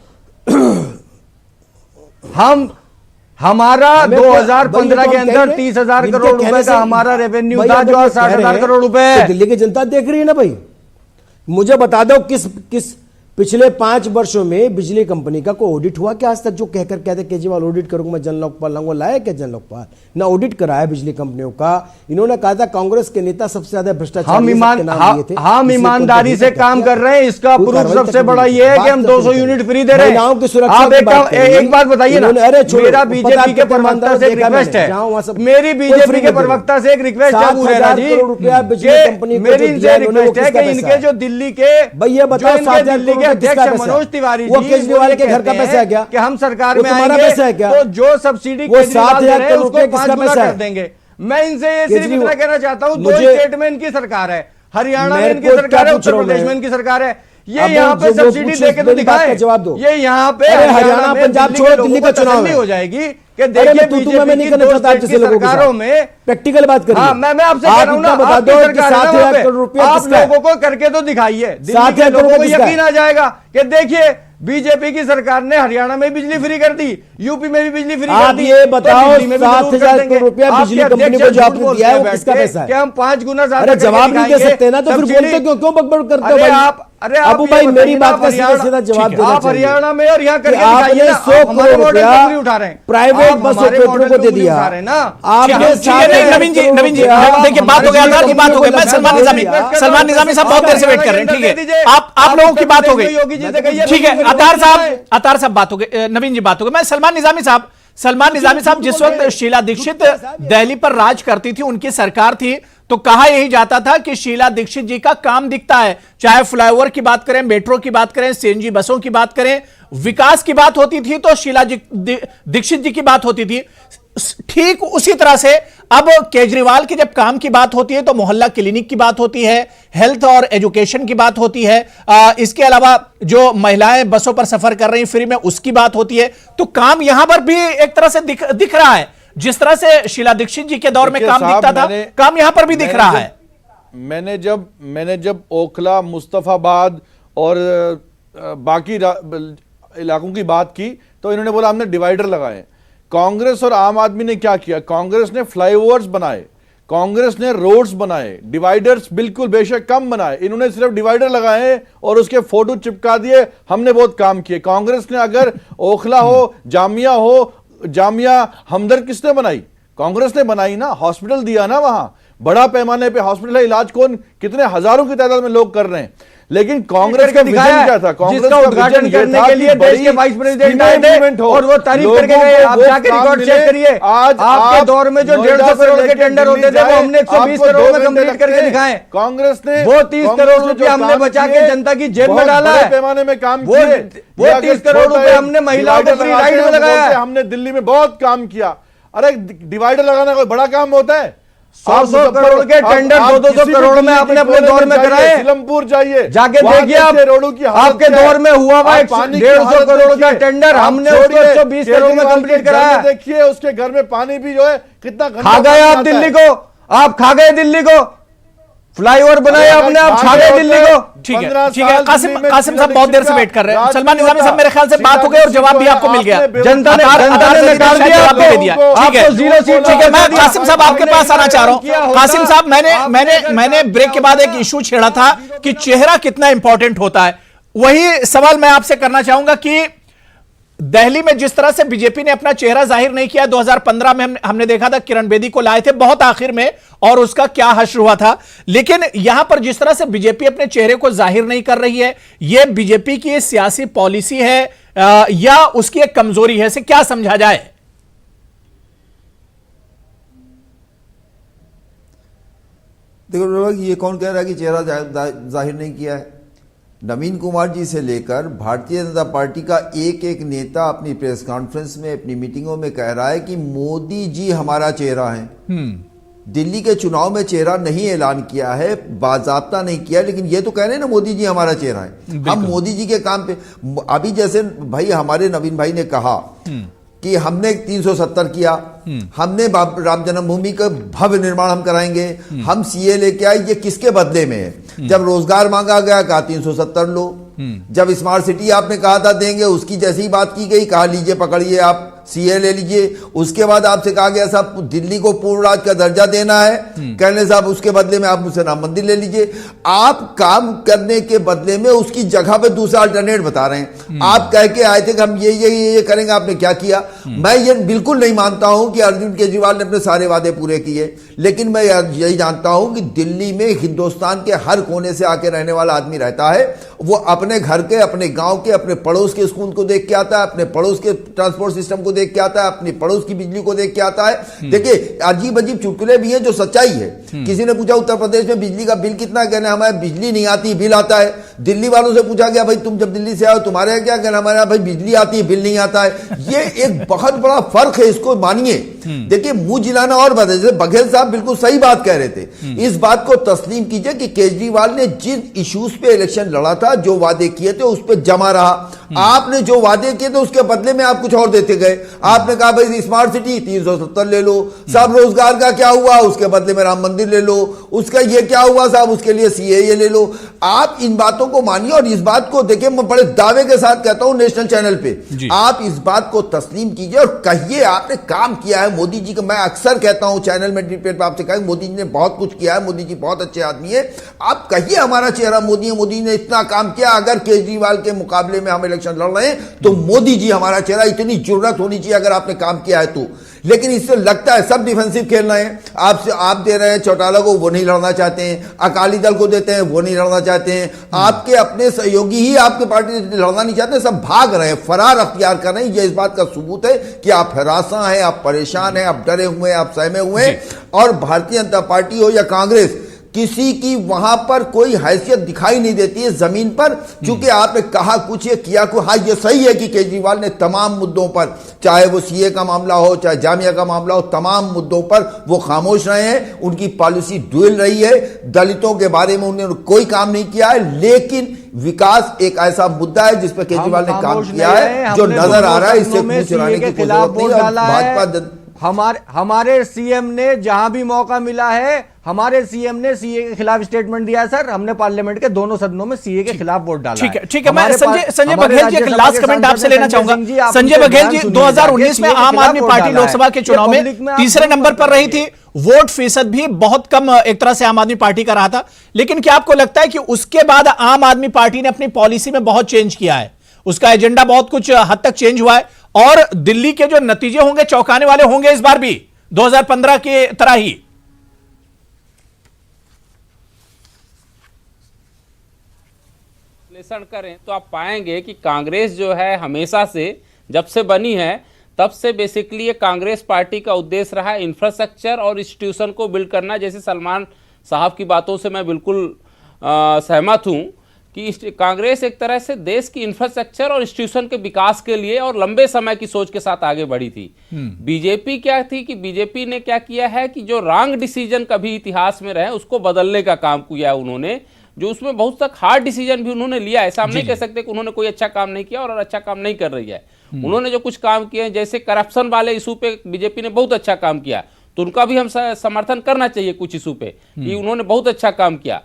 हमारा 2015 के अंदर 30,000 करोड़ रुपए का हमारा रेवेन्यू था, जो आज 60,000 करोड़ रुपए है। दिल्ली की जनता देख रही है ना भाई। मुझे बता दो किस पिछले 5 वर्षों में बिजली कंपनी का कोई ऑडिट हुआ क्या आज तक? जो कहकर कहते केजरीवाल ऑडिट करूंगा, मैं जन लोकपाल लाऊंगा, लाया क्या जन लोकपाल? ना ऑडिट कराया बिजली कंपनियों का। इन्होंने कहा था कांग्रेस के नेता सबसे ज्यादा भ्रष्टाचार, हम ईमानदारी से काम कर रहे हैं। इसका प्रूफ सबसे बड़ा ये है कि हम 200 यूनिट फ्री दे रहे हैं। आप एक बात बताइए ना, मेरा बीजेपी के प्रवक्ता से एक रिक्वेस्ट है, मेरी बीजेपी के प्रवक्ता से एक रिक्वेस्ट है, मेरी इनसे रिक्वेस्ट है कि इनके जो दिल्ली के अध्यक्ष मनोज तिवारी जी, वो केजरीवाल के घर का पैसा है क्या? कि हम सरकार में तुम्हारा आएंगे पैसा है क्या? तो जो सब्सिडी वो 7,000 केजरीवाल करोड़ रुपए उसको 5 किसका गुना पैसा कर है? देंगे। मैं इनसे ये सिर्फ इतना कहना चाहता हूं, 2 स्टेट में इनकी सरकार है, हरियाणा में इनकी सरकार है, उत्तर प्रदेश में इनकी सरकार है। ये यहाँ पे सब्सिडी देके तो दिखाए, जवाब दो। ये यहाँ पे हरियाणा पंजाब छोड़ो, दिल्ली का चुनाव हो जाएगी कि देखिए मैं नहीं करना चाहता आपसे सरकारों में प्रैक्टिकल बात करिए। हाँ, मैं आपसे कह रहा हूं ना, बता दो कि 7,000 करोड़ रुपया आप लोगों को करके तो दिखाइए, दिल्ली के लोगों को यकीन आ जाएगा कि देखिए बीजेपी की सरकार ने हरियाणा में बिजली फ्री कर दी, यूपी में भी बिजली फ्री कर दी। ये बताओ 7,000 करोड़ रुपया बिजली कंपनी को जो आपने दिया है वो किसका पैसा है? कि हम 5 गुना ज्यादा जवाब नहीं दे सकते ना, तो फिर बोलते क्यों बकबक करते हो भाई? अरे अबू भाई मेरी बात का सीधा सीधा जवाब देना आप हरियाणा में और यहाँ करके आपने 100 करोड़ रुपया उठा रहे हैं, प्राइवेट बस ऑपरेटरों को दे दिया। आपने नवीन जी देखिए, बात हो गई, आधार की बात हो गई। मैं सलमान निजामी साहब बहुत देर से वेट कर रहे हैं, ठीक है, आप लोगों की बात हो गई, ठीक है। अतार साहब बात हो गई, नवीन जी बात हो गई। मैं सलमान निजामी साहब जिस वक्त शीला दीक्षित दिल्ली पर राज करती थी, उनकी सरकार थी, तो कहा यही जाता था कि शीला दीक्षित जी का काम दिखता है। चाहे फ्लाईओवर की बात करें, मेट्रो की बात करें, सीएनजी बसों की बात करें, विकास की बात होती थी तो शीला दीक्षित जी की बात होती थी। ठीक उसी तरह से अब केजरीवाल की जब काम की बात होती है तो मोहल्ला क्लिनिक की बात होती है, हेल्थ और एजुकेशन की बात होती है, इसके अलावा जो महिलाएं बसों पर सफर कर रही फ्री में उसकी बात होती है। तो काम यहां पर भी एक तरह से दिख रहा है, जिस तरह से शीला दीक्षित जी के दौर में काम दिखता था, काम यहां पर भी दिख रहा है। मैंने जब ओखला, मुस्तफाबाद और बाकी इलाकों की बात की तो इन्होंने बोला हमने डिवाइडर लगाए। कांग्रेस और आम आदमी ने क्या किया? कांग्रेस ने फ्लाईओवर्स बनाए, कांग्रेस ने रोड्स बनाए, डिवाइडर्स बिल्कुल बेशक कम बनाए, इन्होंने सिर्फ डिवाइडर लगाए और उसके फोटो चिपका दिए, हमने बहुत काम किए। कांग्रेस ने अगर ओखला हो, जामिया हमदर्द किसने बनाई? कांग्रेस ने बनाई ना, हॉस्पिटल दिया ना, वहां बड़ा पैमाने पे हॉस्पिटल है, इलाज कितने हजारों की तादाद में लोग कर रहे हैं। लेकिन कांग्रेस का विजन क्या था? कांग्रेस का उद्घाटन करने के लिए देश के वाइस प्रेसिडेंट आए थे और वो तारीफ करके गए। आप जाके रिकॉर्ड चेक करिए, आज आपके दौर में जो 150 करोड़ के टेंडर होते थे वो हमने 120 करोड़ में कंप्लीट करके दिखाए। कांग्रेस ने वो 30 करोड़ रुपए हमने बचा के जनता की जेब में डाला है, पैमाने में काम वो 30 करोड़ रुपए हमने महिलाओं को फ्री राइड में लगाया। हमने दिल्ली में बहुत काम किया। अरे डिवाइडर लगाना कोई बड़ा काम होता है? 100 करोड़ के टेंडर 200 करोड़ में आपने अपने दौर में कराए। सिलमपुर जाइए, जाके देखिए आपके दौर में हुआ हुआ 150 करोड़ का टेंडर हमने उसको 120 करोड़ में कंप्लीट कराया। देखिए उसके घर में पानी भी जो है कितना खा गए आप दिल्ली को, आप खा गए दिल्ली को, फ्लाईओवर बनाए आपने, आप खा गए दिल्ली को। ठीक है। कासिम साहब बहुत देर से वेट कर रहे हैं। सलमान निजामी साहब मेरे ख्याल से बात हो गई और जवाब भी आपको मिल गया। जनता ने नकार दिया आपको, आपको 0 सीट। ठीक है, मैं कासिम साहब आपके पास आना चाह रहा हूं। कासिम साहब, मैंने ब्रेक के बाद एक इशू छेड़ा था कि चेहरा कितना इंपॉर्टेंट होता है। वही सवाल मैं आपसे करना चाहूंगा कि दिल्ली में जिस तरह से बीजेपी ने अपना चेहरा जाहिर नहीं किया, 2015 में हमने देखा था किरण बेदी को लाए थे बहुत आखिर में और उसका क्या हश्र हुआ था। लेकिन यहां पर जिस तरह से बीजेपी अपने चेहरे को जाहिर नहीं कर रही है, यह बीजेपी की सियासी पॉलिसी है या उसकी एक कमजोरी है? इसे क्या समझा जाए? देखो, ये कौन कह रहा है कि चेहरा जाहिर नहीं किया है? नवीन कुमार जी से लेकर भारतीय जनता पार्टी का एक एक नेता अपनी प्रेस कॉन्फ्रेंस में, अपनी मीटिंगों में कह रहा है कि मोदी जी हमारा चेहरा है। दिल्ली के चुनाव में चेहरा नहीं ऐलान किया है, बाज़ाब्ता नहीं किया, लेकिन ये तो कह रहे हैं ना मोदी जी हमारा चेहरा है। हम मोदी जी के काम पे, अभी जैसे भाई हमारे नवीन भाई ने कहा कि हमने 370 किया, हमने राम जन्मभूमि का भव्य निर्माण हम कराएंगे, हम सीए लेके आए, ये किसके बदले में है? जब रोजगार मांगा गया कहा 370 लो, जब स्मार्ट सिटी आपने कहा था देंगे, उसकी जैसी बात की गई कहा लीजिए पकड़िए आप सीए ले लीजिए। उसके बाद आपसे कहा गया साहब दिल्ली को पूर्ण राज्य का दर्जा देना है, कहने साहब उसके बदले में आप मुझसे राम मंदिर ले लीजिए। आप काम करने के बदले में उसकी जगह पे दूसरा अल्टरनेट बता रहे हैं। आप कह के आए थे कि हम ये करेंगे, आपने क्या किया? मैं ये बिल्कुल नहीं मानता हूं कि अरविंद केजरीवाल ने अपने सारे वादे पूरे किए, लेकिन मैं यही जानता हूं कि दिल्ली में हिंदुस्तान के हर कोने से आके रहने वाला आदमी रहता है, वो अपने घर के, अपने गांव के, अपने पड़ोस के स्कूल को देख के आता है, अपने पड़ोस के ट्रांसपोर्ट सिस्टम को देख के आता है, अपने पड़ोस की बिजली को देख के आता है। देखिए अजीब अजीब चुटकुले भी हैं जो सच्चाई है। किसी ने पूछा उत्तर प्रदेश में बिजली का बिल कितना, कहना हमारे बिजली नहीं आती बिल आता है। दिल्ली वालों से पूछा गया भाई तुम जब दिल्ली से आओ तुम्हारे यहाँ क्या, कहना हमारे यहाँ भाई बिजली आती है बिल नहीं आता है। ये एक बहुत बड़ा फर्क है, इसको मानिए। देखिए मुंह जिलाना और बात है, जैसे बघेल साहब बिल्कुल सही बात कह रहे थे, इस बात को तस्लीम कीजिए कि केजरीवाल ने जिन इश्यूज पे इलेक्शन लड़ा था, जो वादे किए थे उस पर जमा रहा। आपने जो वादे किए थे उसके बदले में आप कुछ और देते गए। आपने कहा भाई स्मार्ट सिटी 370 ले लो, सब रोजगार का क्या हुआ, उसके बदले में राम मंदिर ले लो, उसका ये क्या हुआ साहब, उसके लिए सीएए ले लो। आप इन बातों को मानिए और इस बात को देखिए, मैं बड़े दावे के साथ कहता हूं नेशनल चैनल पे, आप इस बात को तस्लीम कीजिए और कहिए आपने काम किया है मोदी जी का। मैं अक्सर कहता हूं चैनल में डिबेट पे आपसे कहा मोदी जी ने बहुत कुछ किया है, मोदी जी बहुत अच्छे आदमी है। आप कहिए हमारा चेहरा मोदी है, मोदी ने इतना काम किया। अगर केजरीवाल के मुकाबले में हम इलेक्शन लड़ रहे हैं तो मोदी जी हमारा चेहरा, इतनी जरूरत होनी चाहिए अगर आपने काम किया है तो। लेकिन इससे लगता है सब डिफेंसिव खेल रहे हैं। आपसे आप दे रहे हैं चौटाला को, वो नहीं लड़ना चाहते हैं, अकाली दल को देते हैं, वो नहीं लड़ना चाहते हैं, आपके अपने सहयोगी ही आपके पार्टी से लड़ना नहीं चाहते, सब भाग रहे हैं, फरार अख्तियार कर रहे हैं। ये इस बात का सबूत है कि आप हरासा हैं, आप परेशान हैं, आप डरे हुए हैं, आप सहमे हुए हैं। और भारतीय जनता पार्टी हो या कांग्रेस, किसी की वहां पर कोई हैसियत दिखाई नहीं देती है जमीन पर, क्योंकि आपने कहा कुछ ये किया कुछ। हाँ, ये सही है कि केजरीवाल ने तमाम मुद्दों पर, चाहे वो सीए का मामला हो, चाहे जामिया का मामला हो, तमाम मुद्दों पर वो खामोश रहे हैं। उनकी पॉलिसी डुअल रही है। दलितों के बारे में उन्होंने कोई काम नहीं किया है, लेकिन विकास एक ऐसा मुद्दा है जिस पर केजरीवाल ने काम किया है जो नजर आ रहा है। इससे मुंह चुराने की कोई जरूरत नहीं है। भाजपा हमारे सीएम ने जहां भी मौका मिला है, हमारे सीएम ने सीए के खिलाफ स्टेटमेंट दिया है सर। हमने पार्लियामेंट के दोनों सदनों में सीए के खिलाफ वोट डाला ठीक है, ठीक है। मैं संजय बघेल जी एक लास्ट कमेंट आपसे लेना चाहूंगा। संजय बघेल जी, 2019 में आम आदमी पार्टी लोकसभा के चुनाव में तीसरे नंबर पर रही थी, वोट फीसद भी बहुत कम एक तरह से आम आदमी पार्टी का रहा था। लेकिन क्या आपको लगता है कि उसके बाद आम आदमी पार्टी ने अपनी पॉलिसी में बहुत चेंज किया है, उसका एजेंडा बहुत कुछ हद तक चेंज हुआ है, और दिल्ली के जो नतीजे होंगे चौंकाने वाले होंगे इस बार भी 2015 के तरह ही? विश्लेषण करें तो आप पाएंगे कि कांग्रेस जो है हमेशा से, जब से बनी है तब से बेसिकली ये कांग्रेस पार्टी का उद्देश्य रहा है इंफ्रास्ट्रक्चर और इंस्टीट्यूशन को बिल्ड करना। जैसे सलमान साहब की बातों से मैं बिल्कुल सहमत हूं कि कांग्रेस एक तरह से देश की इंफ्रास्ट्रक्चर और इंस्टीट्यूशन के विकास के लिए और लंबे समय की सोच के साथ आगे बढ़ी थी। बीजेपी क्या थी कि बीजेपी ने क्या किया है कि जो रॉन्ग डिसीजन कभी इतिहास में रहे उसको बदलने का काम किया है उन्होंने, जो उसमें बहुत तक हार्ड डिसीजन भी उन्होंने लिया है। ऐसा हम नहीं कह सकते कि उन्होंने कोई अच्छा काम नहीं किया और अच्छा काम नहीं कर रही है। उन्होंने जो कुछ काम किए हैं, जैसे करप्शन वाले इशू पे बीजेपी ने बहुत अच्छा काम किया, तो उनका भी हम समर्थन करना चाहिए कुछ इशू पे कि उन्होंने बहुत अच्छा काम किया।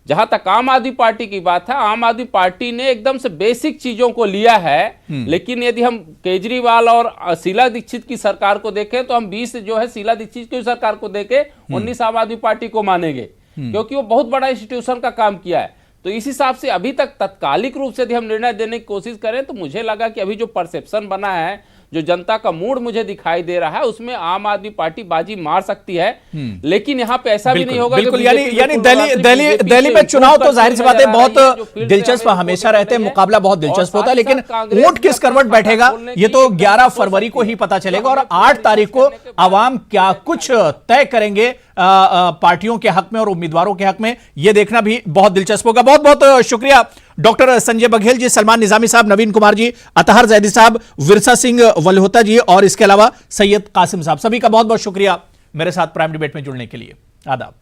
जहां तक आम आदमी पार्टी की बात है, आम आदमी पार्टी ने एकदम से बेसिक चीजों को लिया है, लेकिन यदि हम केजरीवाल और शीला दीक्षित की सरकार को देखें तो हम 20 जो है शीला दीक्षित की सरकार को देखें 19 आम आदमी पार्टी को मानेंगे, क्योंकि वो बहुत बड़ा इंस्टीट्यूशन का काम किया है। तो इस हिसाब से अभी तक तत्कालिक रूप से यदि हम निर्णय देने की कोशिश करें तो मुझे लगा कि अभी जो परसेप्शन बना है, जो जनता का मूड मुझे दिखाई दे रहा है, उसमें आम आदमी पार्टी बाजी मार सकती है। लेकिन यहाँ पे ऐसा भी नहीं होगा। बिल्कुल, यानी दिल्ली में चुनाव तो जाहिर सी बात है बहुत दिलचस्प हमेशा रहते हैं, मुकाबला बहुत दिलचस्प होता है, लेकिन वोट किस करवट बैठेगा ये तो 11 फरवरी को ही पता चलेगा, और 8 तारीख को आवाम क्या कुछ तय करेंगे पार्टियों के हक में और उम्मीदवारों के हक में, यह देखना भी बहुत दिलचस्प होगा। बहुत बहुत शुक्रिया डॉक्टर संजय बघेल जी, सलमान निजामी साहब, नवीन कुमार जी, अतहर जैदी साहब, विरसा सिंह वल्होता जी और इसके अलावा सैयद कासिम साहब, सभी का बहुत बहुत शुक्रिया मेरे साथ प्राइम डिबेट में जुड़ने के लिए। आदाब।